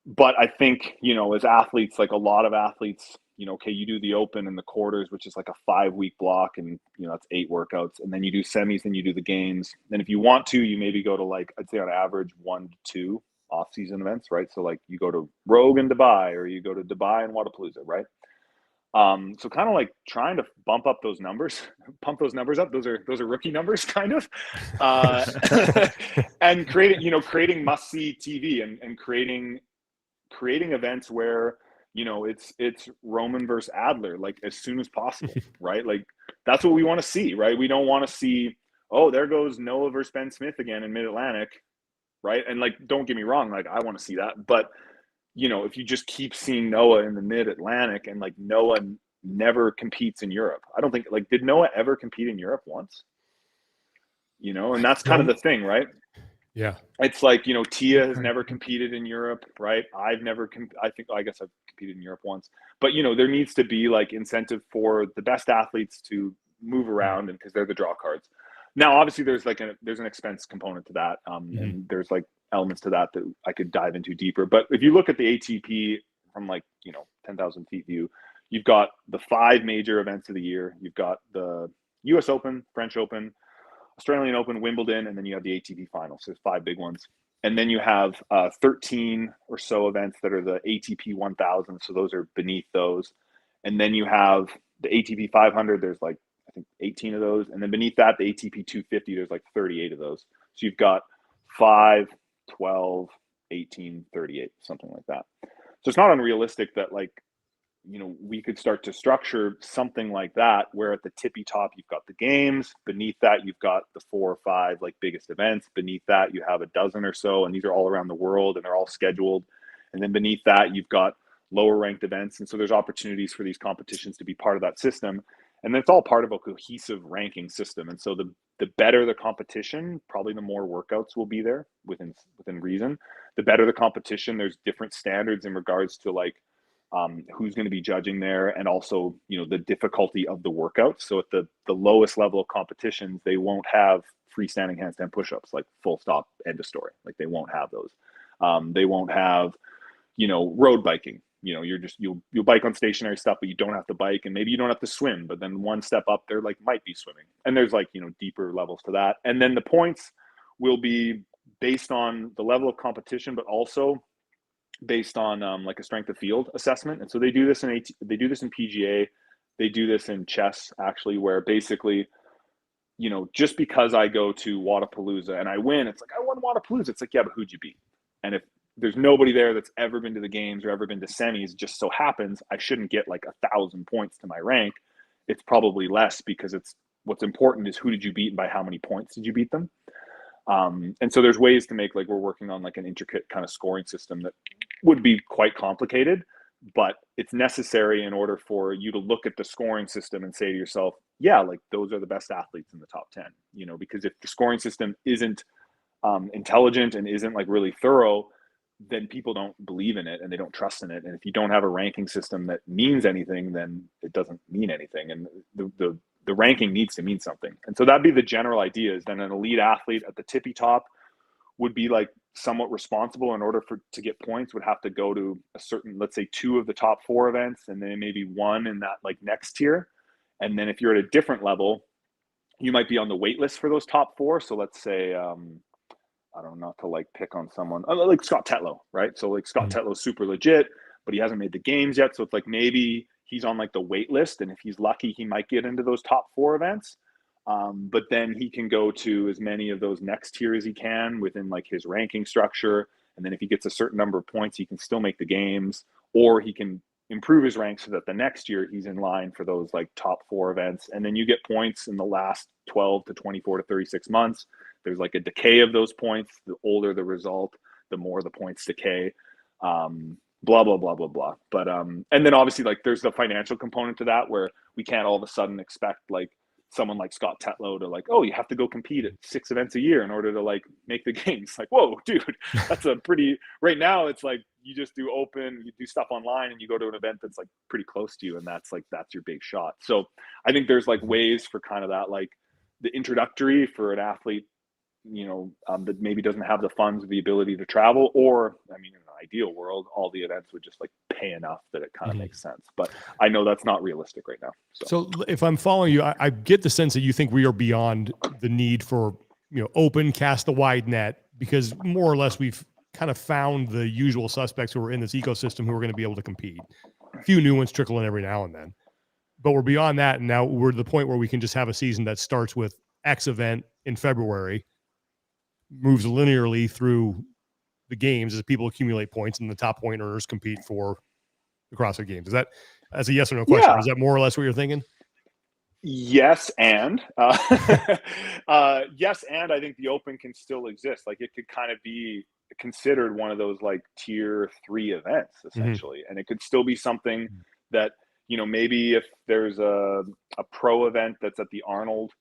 But I think, you know, as athletes, like a lot of athletes, you know, okay, you do the Open and the quarters, which is like a 5-week block, and, you know, that's 8 workouts. And then you do semis, then you do the games. Then if you want to, you maybe go to like, I'd say on average, 1 to 2 off-season events, right? So like you go to Rogue and Dubai, or you go to Dubai and Wodapalooza, right? So kind of like trying to bump up those numbers, pump those numbers up. Those are rookie numbers, kind of, and creating must-see TV and creating events where, you know, it's Roman versus Adler, like as soon as possible, right? Like that's what we want to see, right? We don't want to see, oh, there goes Noah versus Ben Smith again in Mid-Atlantic, right? And like, don't get me wrong, like I want to see that, but you know, if you just keep seeing Noah in the Mid-Atlantic, and like Noah never competes in Europe. I don't think, like, did Noah ever compete in Europe once? You know, and that's kind of the thing, right? Yeah. It's like, you know, Tia has never competed in Europe, right? I guess I've competed in Europe once, but you know, there needs to be like incentive for the best athletes to move around, and because they're the draw cards. Now, obviously there's an expense component to that. And there's like elements to that I could dive into deeper. But if you look at the ATP from like, you know, 10,000 feet view, you've got the 5 major events of the year. You've got the US Open, French Open, Australian Open, Wimbledon, and then you have the ATP finals. So there's 5 big ones. And then you have 13 or so events that are the ATP 1000. So those are beneath those. And then you have the ATP 500. There's like, I think 18 of those. And then beneath that, the ATP 250, there's like 38 of those. So you've got 5, 12, 18, 38, something like that. So it's not unrealistic that, like, you know, we could start to structure something like that, where at the tippy top, you've got the games. Beneath that, you've got the 4 or 5 like biggest events. Beneath that, you have a dozen or so, and these are all around the world and they're all scheduled. And then beneath that, you've got lower ranked events. And so there's opportunities for these competitions to be part of that system. And it's all part of a cohesive ranking system. And so the better the competition, probably the more workouts will be there within reason. The better the competition, there's different standards in regards to like who's going to be judging there, and also, you know, the difficulty of the workouts. So at the lowest level of competitions, they won't have freestanding handstand push-ups, like full stop, end of story. Like they won't have those. They won't have, you know, road biking. You know, you'll bike on stationary stuff, but you don't have to bike, and maybe you don't have to swim, but then one step up there, like, might be swimming. And there's like, you know, deeper levels to that. And then the points will be based on the level of competition, but also based on like a strength of field assessment. And so they do this in PGA, they do this in chess actually, where basically, you know, just because I go to Wodapalooza and I win, it's like, I won Wodapalooza. It's like, yeah, but who'd you beat? And if there's nobody there that's ever been to the games or ever been to semis, just so happens I shouldn't get like 1,000 points to my rank. It's probably less because it's what's important is who did you beat and by how many points did you beat them. And so there's ways to make, like, we're working on like an intricate kind of scoring system that would be quite complicated, but it's necessary in order for you to look at the scoring system and say to yourself, yeah, like those are the best athletes in the top 10, you know, because if the scoring system isn't intelligent and isn't like really thorough, then people don't believe in it and they don't trust in it. And if you don't have a ranking system that means anything, then it doesn't mean anything. And the ranking needs to mean something. And so that'd be the general idea, is then an elite athlete at the tippy top would be like somewhat responsible in order to get points, would have to go to a certain, let's say 2 of the top 4 events, and then maybe 1 in that like next tier. And then if you're at a different level, you might be on the wait list for those top 4. So let's say, I don't know, not to like pick on someone like Scott Tetlow, right? So like Scott Tetlow's super legit, but he hasn't made the games yet. So it's like maybe he's on like the wait list, and if he's lucky, he might get into those top 4 events. But then he can go to as many of those next tier as he can within like his ranking structure. And then if he gets a certain number of points, he can still make the games, or he can improve his rank so that the next year he's in line for those like top 4 events. And then you get points in the last 12 to 24 to 36 months. There's like a decay of those points. The older the result, the more the points decay. Blah, blah, blah, blah, blah. But, and then obviously like there's the financial component to that, where we can't all of a sudden expect like someone like Scott Tetlow to like, oh, you have to go compete at 6 events a year in order to like make the games. Like, whoa, dude, that's a pretty, right now it's like you just do open, you do stuff online, and you go to an event that's like pretty close to you, and that's your big shot. So I think there's like ways for kind of that, like the introductory for an athlete, you know, that maybe doesn't have the funds or the ability to travel, or I mean, in an ideal world, all the events would just like pay enough that it kind of makes sense. But I know that's not realistic right now. So if I'm following you, I get the sense that you think we are beyond the need for, you know, open, cast the wide net, because more or less we've kind of found the usual suspects who are in this ecosystem who are going to be able to compete. A few new ones trickle in every now and then, but we're beyond that. And now we're to the point where we can just have a season that starts with X event in February, moves linearly through the games as people accumulate points, and the top point earners compete for the CrossFit Games. Is that, as a yes or no question, Yeah. is that more or less what you're thinking? Yes, and yes, and I think the open can still exist. Like, it could kind of be considered one of those like tier 3 events essentially, and it could still be something that, you know, maybe if there's a pro event that's at the Arnold,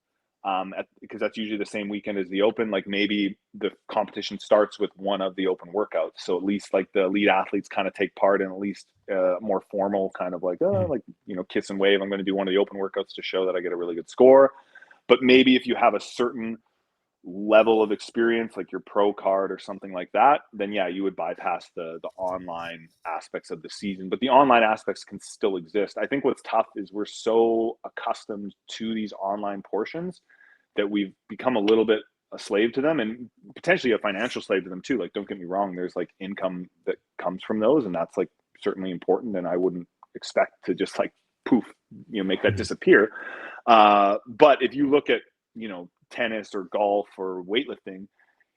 because that's usually the same weekend as the open, like maybe the competition starts with one of the open workouts, so at least like the elite athletes kind of take part in at least more formal kind of like like, you know, kiss and wave, I'm going to do one of the open workouts to show that I get a really good score. But maybe if you have a certain level of experience, like your pro card or something like that, then yeah, you would bypass the online aspects of the season. But the online aspects can still exist. I think what's tough is we're so accustomed to these online portions that we've become a little bit a slave to them, and potentially a financial slave to them too. Like, don't get me wrong, there's like income that comes from those, and that's like certainly important, and I wouldn't expect to just like poof, you know, make that disappear. But if you look at, you know, tennis or golf or weightlifting,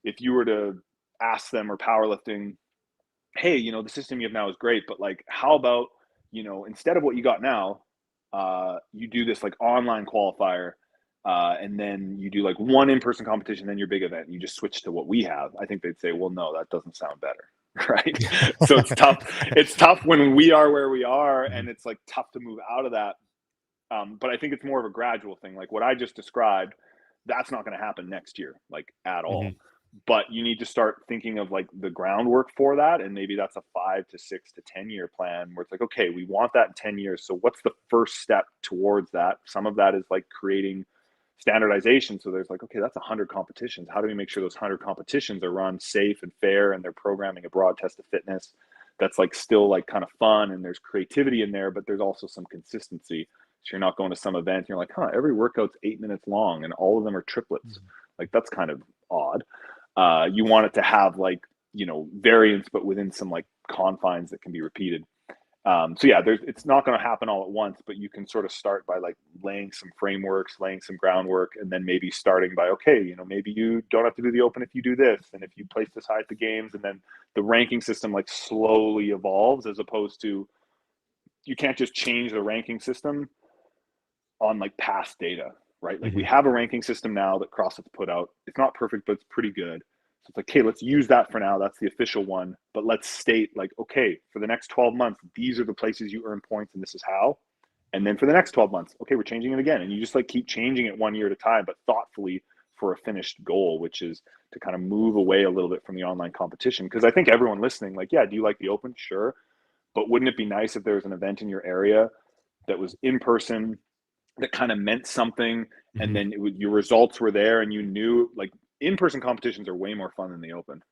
if you were to ask them, or powerlifting, hey, you know, the system you have now is great, but like, how about, you know, instead of what you got now, you do this like online qualifier, and then you do like one in-person competition, then your big event, and you just switch to what we have. I think they'd say, well, no, that doesn't sound better. Right. So it's tough. It's tough when we are where we are, and it's like tough to move out of that. But I think it's more of a gradual thing. Like what I just described, that's not going to happen next year, like at all. But you need to start thinking of like the groundwork for that. And maybe that's a 5 to 6 to 10 year plan, where it's like, okay, we want that in 10 years. So what's the first step towards that? Some of that is like creating standardization. So there's like, okay, that's 100 competitions. How do we make sure those 100 competitions are run safe and fair, and they're programming a broad test of fitness that's like still like kind of fun, and there's creativity in there, but there's also some consistency. So you're not going to some event and you're like, every workout's 8 minutes long and all of them are triplets. Like, that's kind of odd. You want it to have like, you know, variance, but within some like confines that can be repeated. So yeah, it's not going to happen all at once, but you can sort of start by like laying some frameworks, laying some groundwork, and then maybe starting by, okay, you know, maybe you don't have to do the open if you do this, and if you place this high at the games, and then the ranking system like slowly evolves, as opposed to, you can't just change the ranking system on like past data, right? Like we have a ranking system now that CrossFit's put out. It's not perfect, but it's pretty good. So it's like, okay, let's use that for now. That's the official one. But let's state like, okay, for the next 12 months, these are the places you earn points and this is how. And then for the next 12 months, okay, we're changing it again. And you just like keep changing it 1 year at a time, but thoughtfully for a finished goal, which is to kind of move away a little bit from the online competition. Because I think everyone listening, like, yeah, do you like the Open? Sure. But wouldn't it be nice if there was an event in your area that was in person, that kind of meant something, and then your results were there and you knew, like, in-person competitions are way more fun than the Open.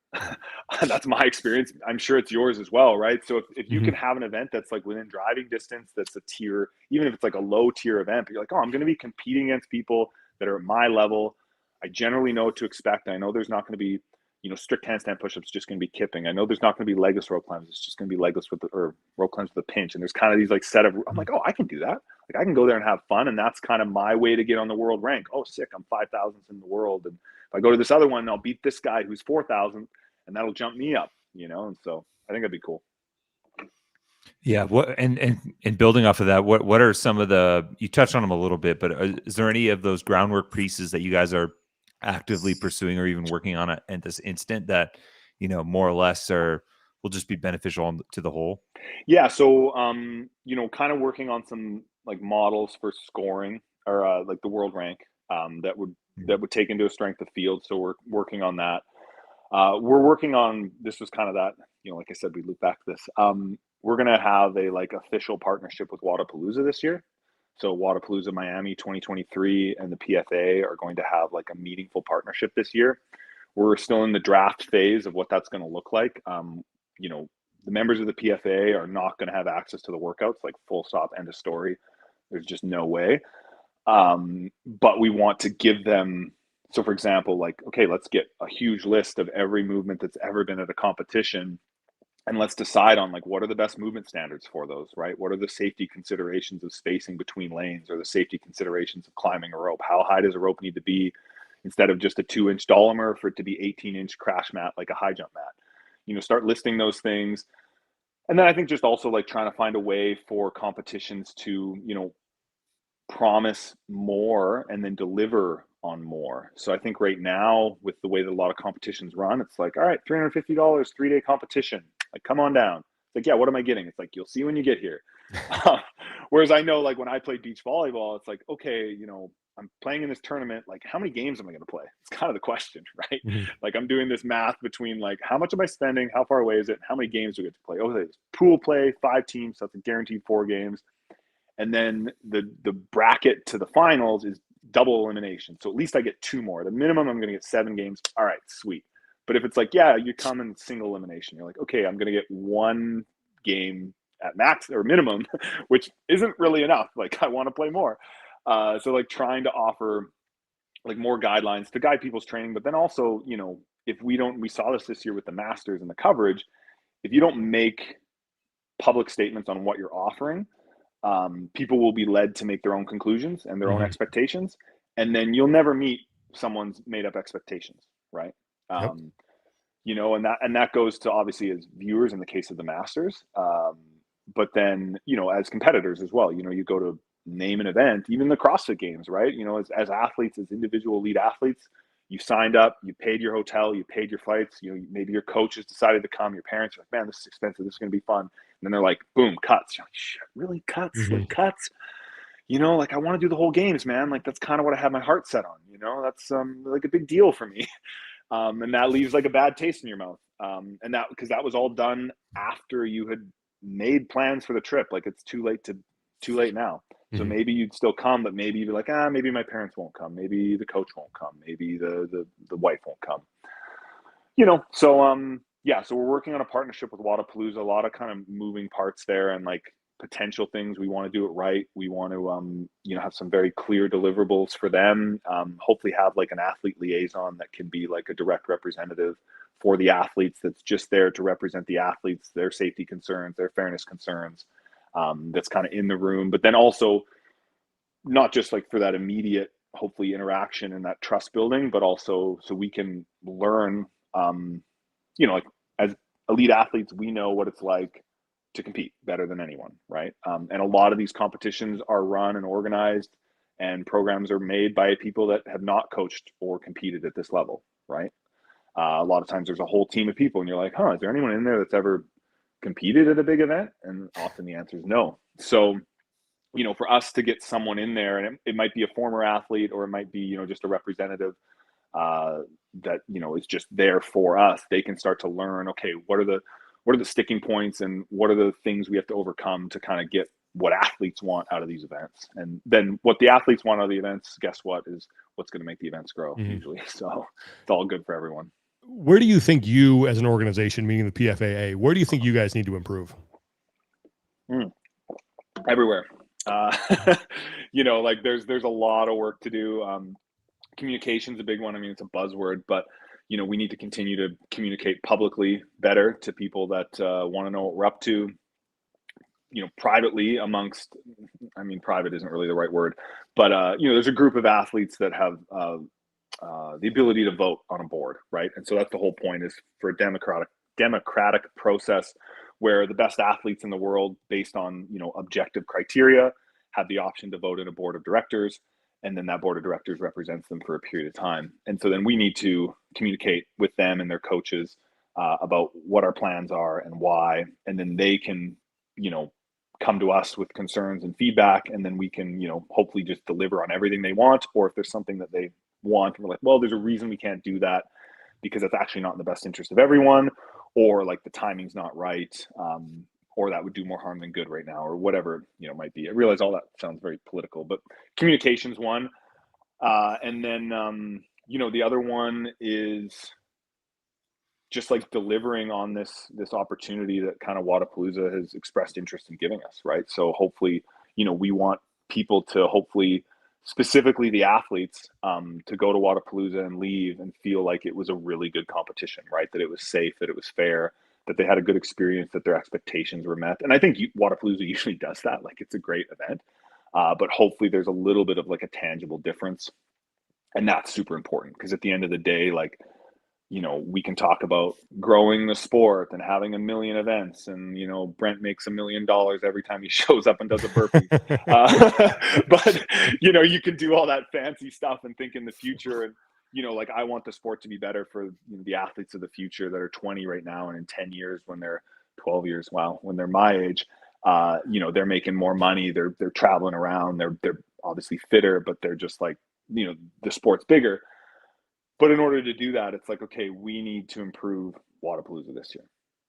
That's my experience. I'm sure it's yours as well, right? So if you can have an event that's like within driving distance, that's a tier, even if it's like a low tier event, but you're like, oh, I'm going to be competing against people that are at my level. I generally know what to expect. I know there's not going to be, you know, strict handstand push-ups, just going to be kipping. I know there's not going to be legless rope climbs. It's just going to be legless with the, or rope climbs with a pinch. And there's kind of these like set of, I'm like, oh, I can do that. Like I can go there and have fun. And that's kind of my way to get on the world rank. Oh, sick. I'm 5,000th in the world. And if I go to this other one, I'll beat this guy who's 4,000 and that'll jump me up, you know? And so I think that'd be cool. Yeah. What and building off of that, what are some of the, you touched on them a little bit, but is there any of those groundwork pieces that you guys are actively pursuing or even working on at this instant that, you know, more or less will just be beneficial to the whole? Yeah. So, you know, kind of working on some like models for scoring or like the world rank that would take into a strength of field. So we're working on that. We're working on, this was kind of that, you know, like I said, we loop back to this. We're going to have a like official partnership with Wodapalooza this year. So Wodapalooza Miami 2023 and the PFA are going to have like a meaningful partnership this year. We're still in the draft phase of what that's going to look like. You know, the members of the PFA are not going to have access to the workouts, like full stop, end of story. There's just no way. But we want to give them, so for example, like, okay, let's get a huge list of every movement that's ever been at a competition. And let's decide on like, what are the best movement standards for those, right? What are the safety considerations of spacing between lanes, or the safety considerations of climbing a rope? How high does a rope need to be instead of just a 2-inch Dolomer for it to be 18-inch crash mat, like a high jump mat? You know, start listing those things. And then I think just also like trying to find a way for competitions to, you know, promise more and then deliver on more. So I think right now with the way that a lot of competitions run, it's like, all right, $350, 3-day competition. Like, come on down. It's like, yeah, what am I getting? It's like, you'll see when you get here. Whereas I know like when I played beach volleyball, it's like, okay, you know, I'm playing in this tournament. Like, how many games am I going to play? It's kind of the question, right? Like I'm doing this math between like, how much am I spending? How far away is it? How many games do we get to play? Oh, there's pool play, 5 teams. So that's a guaranteed 4 games. And then the bracket to the finals is double elimination. So at least I get 2 more. The minimum, I'm going to get 7 games. All right, sweet. But if it's like, yeah, you come in single elimination, you're like, okay, I'm going to get 1 game at max or minimum, which isn't really enough. Like I want to play more. So like trying to offer like more guidelines to guide people's training, but then also, you know, if we saw this year with the Masters and the coverage, if you don't make public statements on what you're offering, people will be led to make their own conclusions and their own expectations. And then you'll never meet someone's made up expectations. Right. You know, and that goes to obviously as viewers in the case of the Masters. But then, you know, as competitors as well, you know, you go to name an event, even the CrossFit Games, right? You know, as athletes, as individual elite athletes, you signed up, you paid your hotel, you paid your flights, you know, maybe your coach has decided to come, your parents are like, man, this is expensive, this is going to be fun. And then they're like, boom, cuts. You're like, shit, really? Cuts? Like cuts? You know, like I want to do the whole games, man. Like that's kind of what I had my heart set on, you know, that's like a big deal for me. And that leaves like a bad taste in your mouth. And that, because that was all done after you had made plans for the trip. Like it's too late now. So maybe you'd still come, but maybe you'd be like, maybe my parents won't come. Maybe the coach won't come. Maybe the wife won't come. You know, so yeah, so we're working on a partnership with Wodapalooza, a lot of kind of moving parts there and like potential things. We want to do it right. We want to, you know, have some very clear deliverables for them. Hopefully have like an athlete liaison that can be like a direct representative for the athletes that's just there to represent the athletes, their safety concerns, their fairness concerns. That's kind of in the room, but then also not just like for that immediate, hopefully interaction and that trust building, but also so we can learn, you know, like as elite athletes, we know what it's like to compete better than anyone. Right. And a lot of these competitions are run and organized and programs are made by people that have not coached or competed at this level, right? A lot of times there's a whole team of people and you're like, is there anyone in there that's ever competed at a big event? And often the answer is no. So, for us to get someone in there, and it might be a former athlete, or it might be, just a representative that, is just there for us, they can start to learn, okay, what are the sticking points and what are the things we have to overcome to kind of get what athletes want out of these events. And then what the athletes want out of the events, guess what, is what's going to make the events grow usually. So it's all good for everyone. Where do you think you as an organization, meaning the PFAA, where do you think you guys need to improve? Everywhere. Like there's a lot of work to do. Communication's a big one. I mean, it's a buzzword, but we need to continue to communicate publicly better to people that want to know what we're up to. Privately amongst, private isn't really the right word, but there's a group of athletes that have the ability to vote on a board, right? And so that's the whole point, is for a democratic process where the best athletes in the world, based on objective criteria, have the option to vote in a board of directors, and then that board of directors represents them for a period of time. And so then we need to communicate with them and their coaches about what our plans are and why, and then they can come to us with concerns and feedback, and then we can hopefully just deliver on everything they want. Or if there's something that they want, we're like, well, there's a reason we can't do that, because that's actually not in the best interest of everyone, or like the timing's not right, or that would do more harm than good right now, or whatever might be. I realize all that sounds very political, but communication's one, and then the other one is just like delivering on this opportunity that kind of Wodapalooza has expressed interest in giving us, right? So hopefully, we want people to, hopefully specifically the athletes, to go to Wodapalooza and leave and feel like it was a really good competition, right? That it was safe, that it was fair, that they had a good experience, that their expectations were met. And I think Wodapalooza usually does that. Like, it's a great event, but hopefully there's a little bit of like a tangible difference. And that's super important, because at the end of the day, like, we can talk about growing the sport and having 1 million events, and Brent makes $1 million every time he shows up and does a burpee. But you can do all that fancy stuff and think in the future. And like, I want the sport to be better for the athletes of the future that are 20 right now, and in 10 years when they're 12 years, when they're my age, they're making more money, they're traveling around, they're obviously fitter, but they're just like, the sport's bigger. But in order to do that, it's like, okay, we need to improve Wodapalooza this year,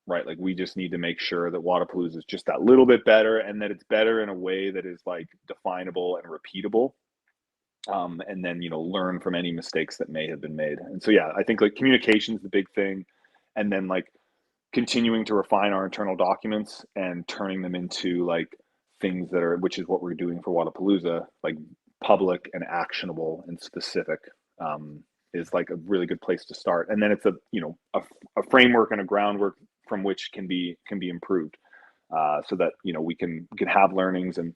right? Like, we just need to make sure that Wodapalooza is just that little bit better, and that it's better in a way that is like definable and repeatable. And then, learn from any mistakes that may have been made. And so, yeah, I think like communication is the big thing. And then like continuing to refine our internal documents and turning them into like things that are, which is what we're doing for Wodapalooza, like public and actionable and specific, is like a really good place to start. And then it's a framework and a groundwork from which can be improved, so that, we can have learnings. And,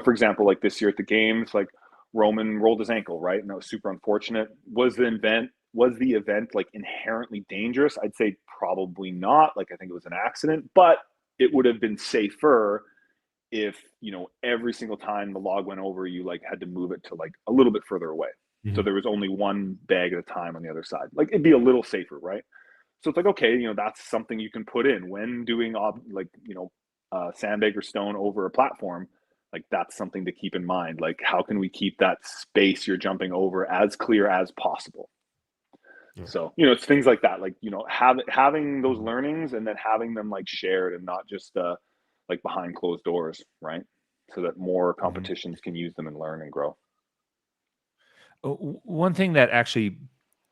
for example, like this year at the games, like Roman rolled his ankle, right? And that was super unfortunate. Was the event like inherently dangerous? I'd say probably not. Like, I think it was an accident, but it would have been safer if, every single time the log went over, you like had to move it to like a little bit further away. So there was only one bag at a time on the other side. Like, it'd be a little safer, right? So it's like, okay, that's something you can put in when doing sandbag or stone over a platform. Like, that's something to keep in mind. Like, how can we keep that space you're jumping over as clear as possible? Yeah. So, it's things like that. Like, having those learnings and then having them like shared and not just like behind closed doors, right? So that more competitions can use them and learn and grow. One thing that actually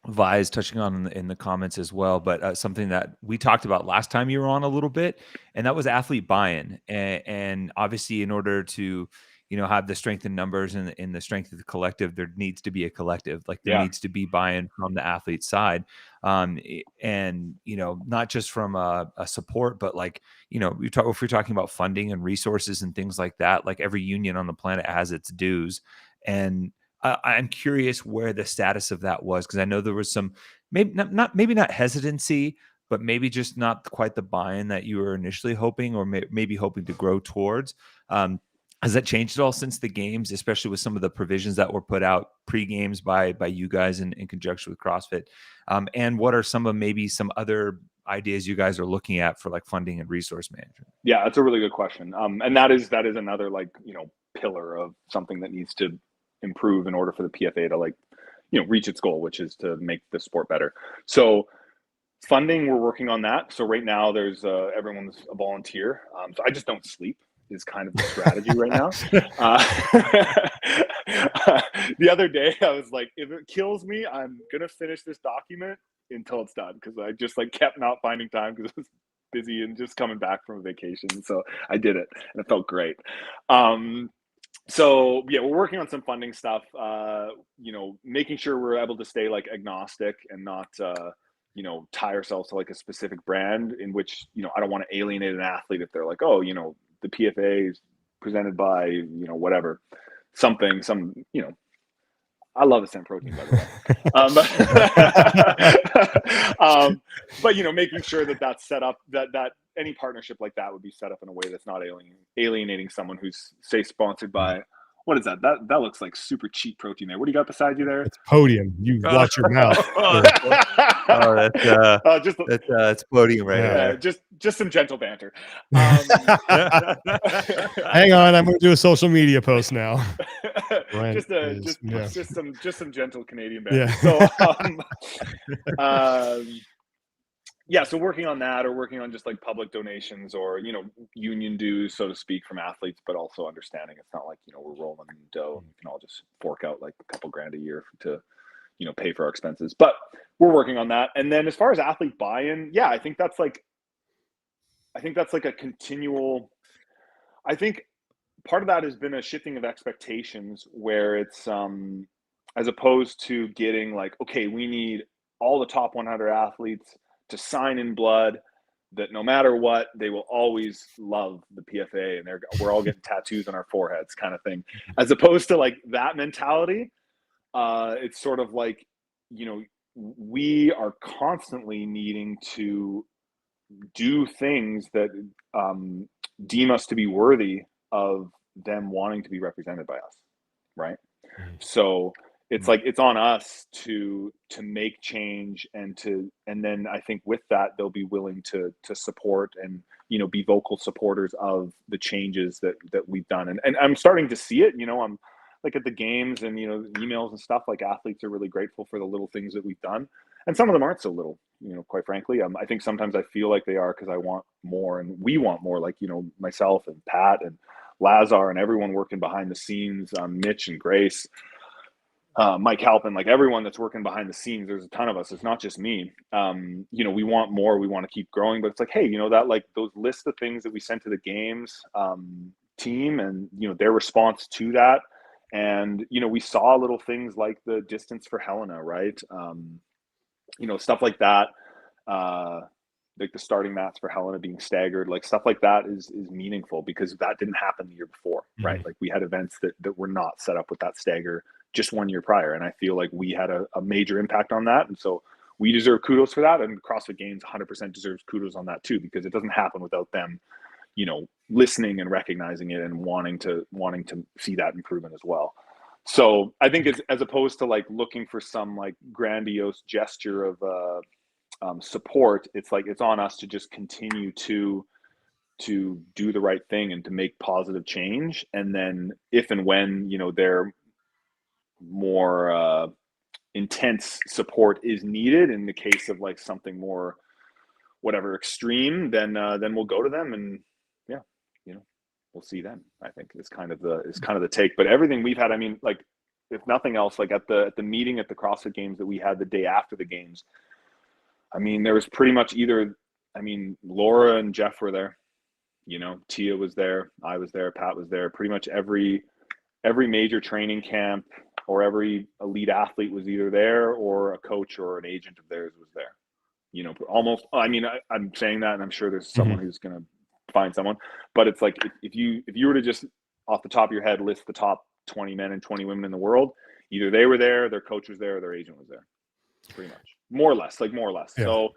Vi's touching on in the comments as well, but something that we talked about last time you were on a little bit, and that was athlete buy-in. And obviously, in order to have the strength in numbers and in the strength of the collective, there needs to be a collective. Like, there needs to be buy-in from the athlete side, and not just from a support, but like if we're talking about funding and resources and things like that. Like, every union on the planet has its dues, and I'm curious where the status of that was, because I know there was some maybe not hesitancy, but maybe just not quite the buy-in that you were initially hoping, or maybe hoping to grow towards. Has that changed at all since the games, especially with some of the provisions that were put out pre-games by you guys in conjunction with CrossFit? And what are maybe some other ideas you guys are looking at for like funding and resource management? Yeah, that's a really good question. And that is another like, pillar of something that needs to improve in order for the PFA to like, reach its goal, which is to make the sport better. So funding, we're working on that. So right now there's everyone's a volunteer. So I just don't sleep is kind of the strategy right now. The other day I was like, if it kills me, I'm going to finish this document until it's done. Cause I just like kept not finding time because I was busy and just coming back from a vacation. So I did it and it felt great. So yeah, we're working on some funding stuff, making sure we're able to stay like agnostic and not, tie ourselves to like a specific brand in which, I don't want to alienate an athlete if they're like, oh, the PFA is presented by, whatever, some, I love Ascent Protein, by the way. But making sure that that's set up, that any partnership like that would be set up in a way that's not alienating someone who's, say, sponsored by, what is that? That looks like super cheap protein there. What do you got beside you there? It's Podium. You watch your mouth. That's Podium right there. Just some gentle banter. Hang on, I'm going to do a social media post now. Just some gentle Canadian banter. Yeah. So so working on that, or working on just like public donations or, union dues, so to speak, from athletes, but also understanding it's not like, we're rolling in dough and we can all just fork out like a couple grand a year to, pay for our expenses. But we're working on that. And then as far as athlete buy-in, I think that's like a continual, I think part of that has been a shifting of expectations where it's, as opposed to getting like, okay, we need all the top 100 athletes to sign in blood that no matter what, they will always love the PFA and we're all getting tattoos on our foreheads kind of thing. As opposed to like that mentality, it's sort of like, we are constantly needing to do things that deem us to be worthy of them wanting to be represented by us, right? So it's like it's on us to make change and then I think with that they'll be willing to support and be vocal supporters of the changes that we've done, and I'm starting to see it. I'm like at the games and emails and stuff, like athletes are really grateful for the little things that we've done, and some of them aren't so little, quite frankly. I think sometimes I feel like they are because I want more and we want more, like myself and Pat and Lazar and everyone working behind the scenes, Mitch and Grace, Mike Halpin, like everyone that's working behind the scenes. There's a ton of us. It's not just me. We want more. We want to keep growing. But it's like, hey, that like those lists of things that we sent to the games team and, their response to that. And, we saw little things like the distance for Helena, right? Stuff like that. Like the starting mats for Helena being staggered, like stuff like that is meaningful because that didn't happen the year before, right? Mm-hmm. Like we had events that were not set up with that stagger just 1 year prior. And I feel like we had a major impact on that. And so we deserve kudos for that. And CrossFit Games 100% deserves kudos on that too, because it doesn't happen without them, listening and recognizing it and wanting to see that improvement as well. So I think it's, as opposed to like looking for some like grandiose gesture of support, it's like, it's on us to just continue to do the right thing and to make positive change. And then if and when, they're more intense support is needed in the case of like something more whatever extreme, then we'll go to them and we'll see then. I think is kind of the take. But everything we've had, I mean, like if nothing else, like at the meeting at the CrossFit Games that we had the day after the games, I mean, there was pretty much Laura and Jeff were there, Tia was there, I was there, Pat was there, pretty much every major training camp or every elite athlete was either there or a coach or an agent of theirs was there. Almost, I'm saying that and I'm sure there's someone who's going to find someone, but it's like, if you were to just off the top of your head, list the top 20 men and 20 women in the world, either they were there, their coach was there, or their agent was there, pretty much, more or less. Yeah. So,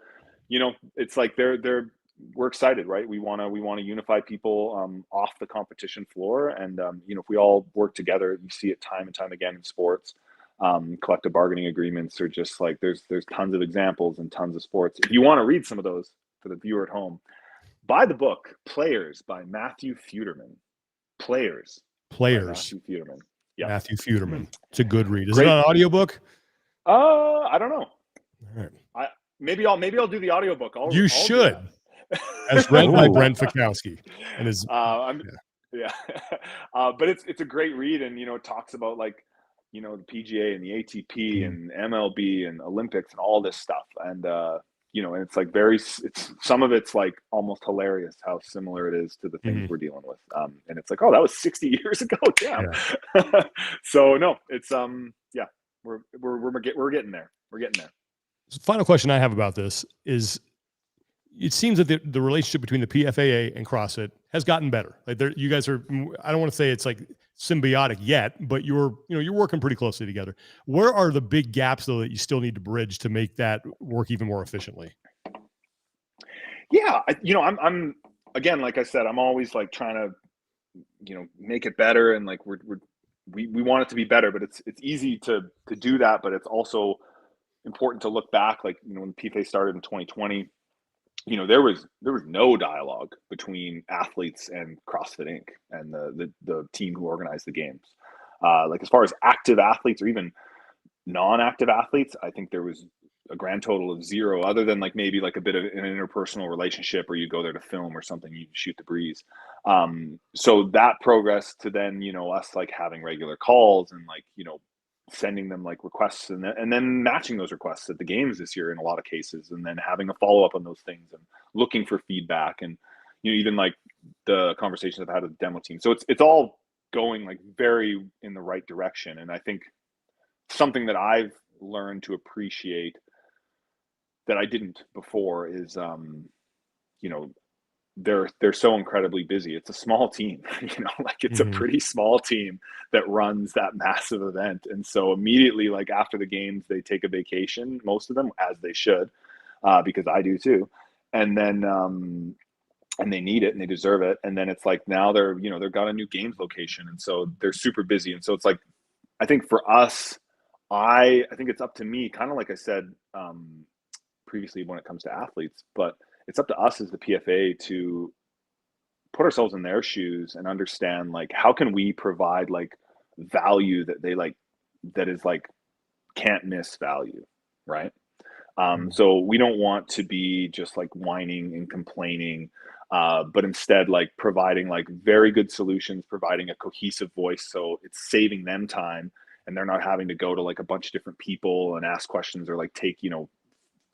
it's like they're we're excited, right? We want to unify people off the competition floor, and if we all work together, you see it time and time again in sports. Collective bargaining agreements are just like there's tons of examples and tons of sports. If you want to read some of those for the viewer at home, buy the book Players by Matthew Feuderman. Players. Matthew Feuderman. Yeah. Matthew Feuderman. It's a good read. Is Great. it an audiobook? I don't know. All right. Maybe I'll do the audiobook. You should. As read by Brent Fikowski. And his yeah. But it's a great read, and it talks about like the PGA and the ATP and MLB and Olympics and all this stuff, and and it's like some of it's like almost hilarious how similar it is to the things we're dealing with, and it's like, oh, that was 60 years ago. Damn. Yeah. So no, it's we're getting there. We're getting there. So final question I have about this is, it seems that the relationship between the PFAA and CrossFit has gotten better. Like you guys are, I don't want to say it's like symbiotic yet, but you're working pretty closely together. Where are the big gaps though that you still need to bridge to make that work even more efficiently? Yeah. I'm again, like I said, I'm always like trying to, make it better. And like, we want it to be better, but it's easy to do that. But it's also important to look back, like, when PFA started in 2020, there was no dialogue between athletes and CrossFit Inc. and the team who organized the games. Like as far as active athletes or even non-active athletes, I think there was a grand total of 0, other than like maybe like a bit of an interpersonal relationship where you go there to film or something, you shoot the breeze. So that progress to then, us like having regular calls and like, sending them like requests and then matching those requests at the games this year in a lot of cases, and then having a follow-up on those things and looking for feedback, and even like the conversations I've had with the demo team. So it's all going like very in the right direction. And I think something that I've learned to appreciate that I didn't before is they're so incredibly busy. It's a small team, like it's a pretty small team that runs that massive event. And so immediately, like after the games, they take a vacation, most of them, as they should, because I do too. And then, and they need it and they deserve it. And then it's like, now they've got a new games location. And so they're super busy. And so it's like, I think for us, I think it's up to me, kind of like I said previously when it comes to athletes, but it's up to us as the PFA to put ourselves in their shoes and understand, like, how can we provide like value that they like, that is like can't miss value, right? So we don't want to be just like whining and complaining, but instead like providing like very good solutions, providing a cohesive voice. So it's saving them time and they're not having to go to like a bunch of different people and ask questions or like take,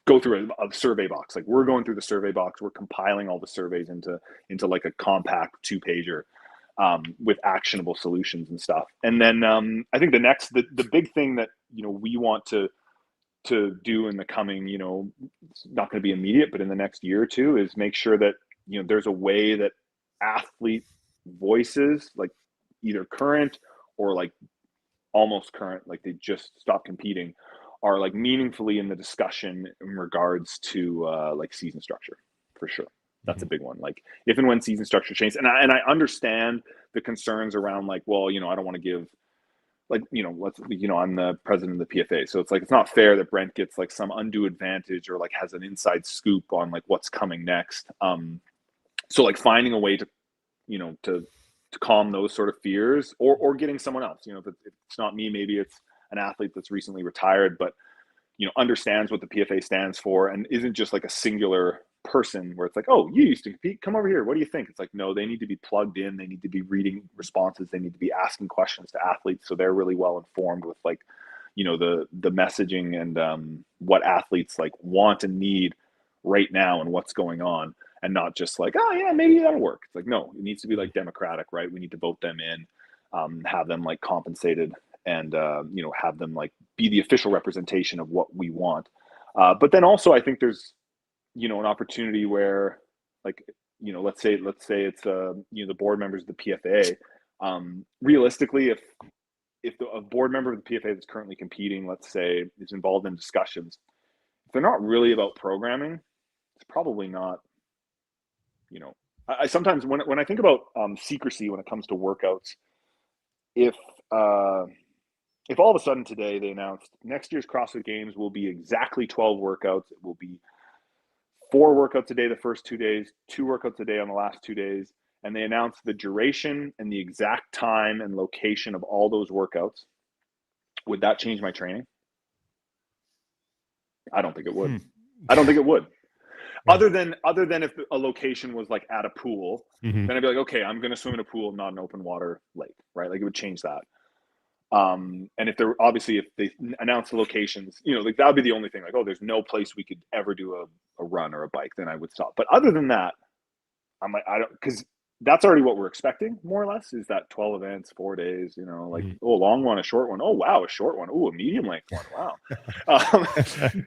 go through a survey box. Like we're going through the survey box, we're compiling all the surveys into like a compact 2-pager with actionable solutions and stuff. And then I think the big thing that we want to do in the coming, it's not going to be immediate, but in the next year or two, is make sure that there's a way that athlete voices, like either current or like almost current, like they just stopped competing, are like meaningfully in the discussion in regards to like season structure, for sure. That's a big one. Like if and when season structure changes, and I understand the concerns around like, well, I don't want to give like, I'm the president of the PFA. So it's like, it's not fair that Brent gets like some undue advantage or like has an inside scoop on like what's coming next. So like finding a way to, to calm those sort of fears, or getting someone else, if it's not me, maybe it's an athlete that's recently retired, but understands what the PFA stands for and isn't just like a singular person where it's like, oh, you used to compete, come over here, what do you think? It's like, no, they need to be plugged in, they need to be reading responses, they need to be asking questions to athletes so they're really well informed with like the messaging and what athletes like want and need right now and what's going on, and not just like, oh yeah, maybe that'll work. It's like, no, it needs to be like democratic, right? We need to vote them in, have them like compensated, and have them like be the official representation of what we want. But then also I think there's an opportunity where like let's say it's the board members of the PFA. Realistically, if a board member of the PFA that's currently competing, let's say, is involved in discussions, if they're not really about programming, it's probably not you know, I sometimes when I think about secrecy when it comes to workouts, if all of a sudden today they announced next year's CrossFit Games will be exactly 12 workouts, it will be 4 workouts a day the first 2 days, 2 workouts a day on the last 2 days, and they announced the duration and the exact time and location of all those workouts, would that change my training? I don't think it would. I don't think it would. Yeah. Other than if a location was like at a pool, then I'd be like, okay, I'm going to swim in a pool, not an open water lake, right? Like it would change that. And if they announce the locations, you know, like that would be the only thing. Like, oh, there's no place we could ever do a run or a bike, then I would stop. But other than that, I'm like, I don't, because that's already what we're expecting, more or less, is that 12 events, 4 days, you know, like, oh, a long one, a short one. Oh, wow, a short one. Oh, a medium length one. Wow.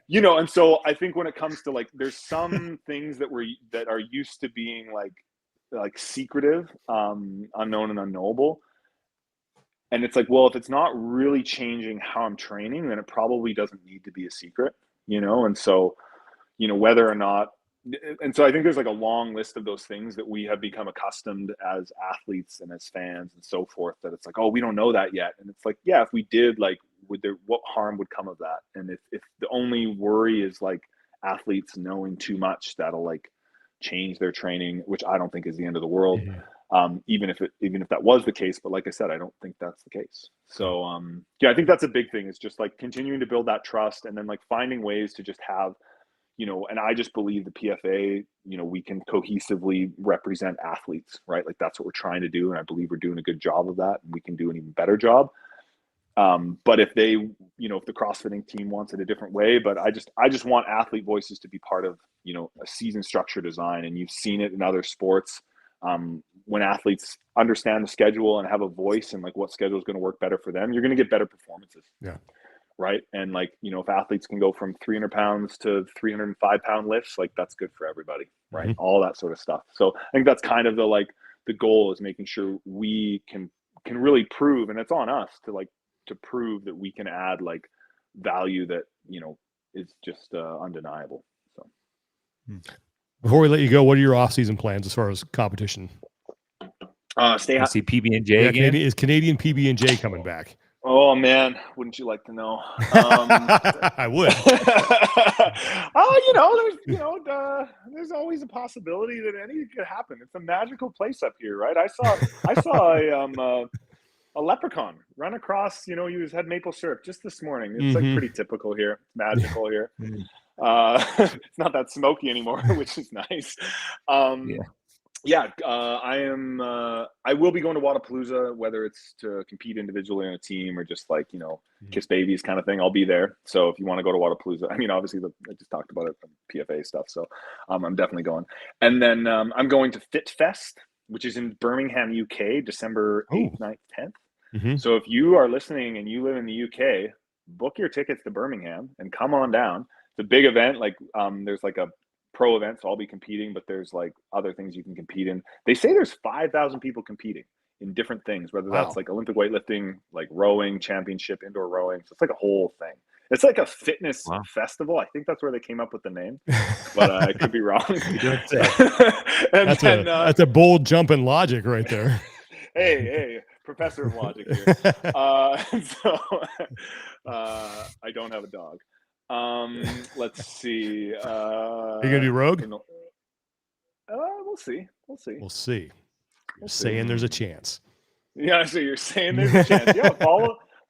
You know, and so I think when it comes to like, there's some things that are used to being like secretive, unknown and unknowable. And it's like, well, if it's not really changing how I'm training, then it probably doesn't need to be a secret, you know? And so, you know, whether or not, and so I think there's like a long list of those things that we have become accustomed as athletes and as fans and so forth, that it's like, oh, we don't know that yet. And it's like, yeah, if we did, like, what harm would come of that? And if the only worry is like athletes knowing too much, that'll like change their training, which I don't think is the end of the world. Even if that was the case, but like I said, I don't think that's the case. So yeah, I think that's a big thing. It's just like continuing to build that trust, and then like finding ways to just have, you know, and I just believe the PFA, you know, we can cohesively represent athletes, right? Like that's what we're trying to do, and I believe we're doing a good job of that, and we can do an even better job. But if they, you know, if the CrossFitting team wants it a different way, but I just want athlete voices to be part of, you know, a season structure design, and you've seen it in other sports. When athletes understand the schedule and have a voice and like what schedule is going to work better for them, you're going to get better performances. Yeah. Right. And like, you know, if athletes can go from 300 pounds to 305 pound lifts, like that's good for everybody. Right. All that sort of stuff. So I think that's kind of the goal, is making sure we can really prove, and it's on us to prove that we can add like value that, you know, is just undeniable. So before we let you go, what are your off-season plans as far as competition? See PB&J again? Is Canadian PB&J coming back? Oh man, wouldn't you like to know? I would. There's always a possibility that anything could happen. It's a magical place up here, right? I saw a leprechaun run across. You know, he had maple syrup just this morning. It's like pretty typical here. It's magical here. It's not that smoky anymore, which is nice. I will be going to Wodapalooza, whether it's to compete individually on a team or just like, you know, kiss babies kind of thing. I'll be there. So if you want to go to Wodapalooza, I mean, obviously I just talked about it, PFA stuff. So I'm definitely going. And then I'm going to Fit Fest, which is in Birmingham, UK, December 8th, 9th, 10th. So if you are listening and you live in the UK, book your tickets to Birmingham and come on down. It's a big event. Like there's like a pro event, so I'll be competing, but there's like other things you can compete in. They say there's 5,000 people competing in different things, whether that's like Olympic weightlifting, like rowing championship, indoor rowing. So it's like a whole thing. It's like a fitness festival. I think that's where they came up with the name, but I could be wrong. That's a bold jump in logic right there. Hey, professor of logic here. I don't have a dog. Let's see. Are you gonna do Rogue? We'll see. We'll see. You're saying there's a chance. Yeah, so you're saying there's a chance. Yeah,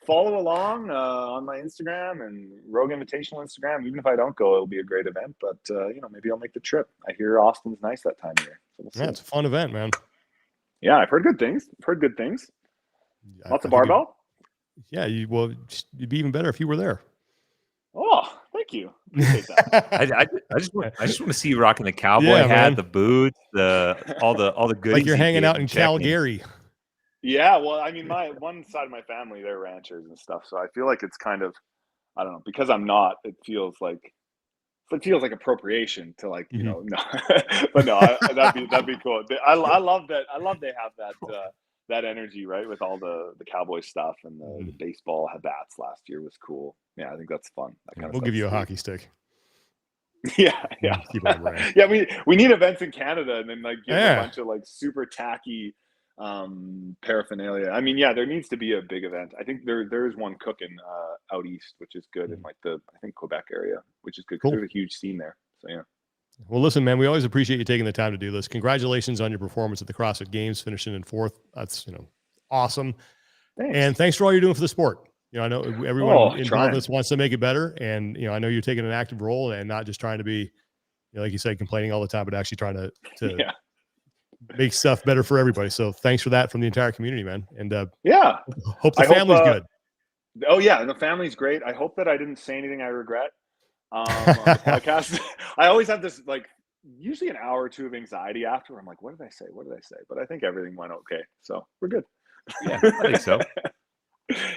follow along on my Instagram and Rogue Invitational Instagram. Even if I don't go, it'll be a great event. But you know, maybe I'll make the trip. I hear Austin's nice that time of year. So we'll see. Yeah, it's a fun event, man. Yeah, I've heard good things. Lots of barbell. You'd be even better if you were there. Oh, thank you. Appreciate that. I just want to see you rocking the cowboy hat, man. The boots, all the goodies. Like you're hanging out in Calgary. Yeah, well, I mean, my one side of my family, they're ranchers and stuff, so I feel like it's kind of, I don't know, because I'm not. It feels like appropriation to like, you know, no, but no, that'd be cool. I love that. I love they have that energy, right, with all the cowboy stuff, and the baseball bats last year was cool. Yeah, I think that's fun. That kind of we'll give you a hockey stick. Yeah, yeah, Keep on the brand. yeah. We need events in Canada, and then like give Yeah. a bunch of like super tacky paraphernalia. I mean, yeah, there needs to be a big event. I think there is one cooking out east, which is good in like I think Quebec area, which is good because Cool. there's a huge scene there. So yeah. Well, listen, man, we always appreciate you taking the time to do this. Congratulations on your performance at the CrossFit Games, finishing in 4th. That's, awesome. Thanks. And thanks for all you're doing for the sport. I know everyone involved trying. in this wants to make it better. And, I know you're taking an active role and not just trying to be, like you said, complaining all the time, but actually trying to Yeah. make stuff better for everybody. So thanks for that from the entire community, man. And Yeah. hope the family's good. Oh yeah, the family's great. I hope that I didn't say anything I regret on the podcast. I always have this like usually an hour or two of anxiety after. I'm like, what did I say? What did I say? But I think everything went okay. So we're good. Yeah, I think so.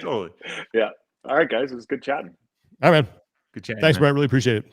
Totally. Yeah. All right, guys. It was good chatting. All right, man. Good chat. Thanks, Brent. Really appreciate it.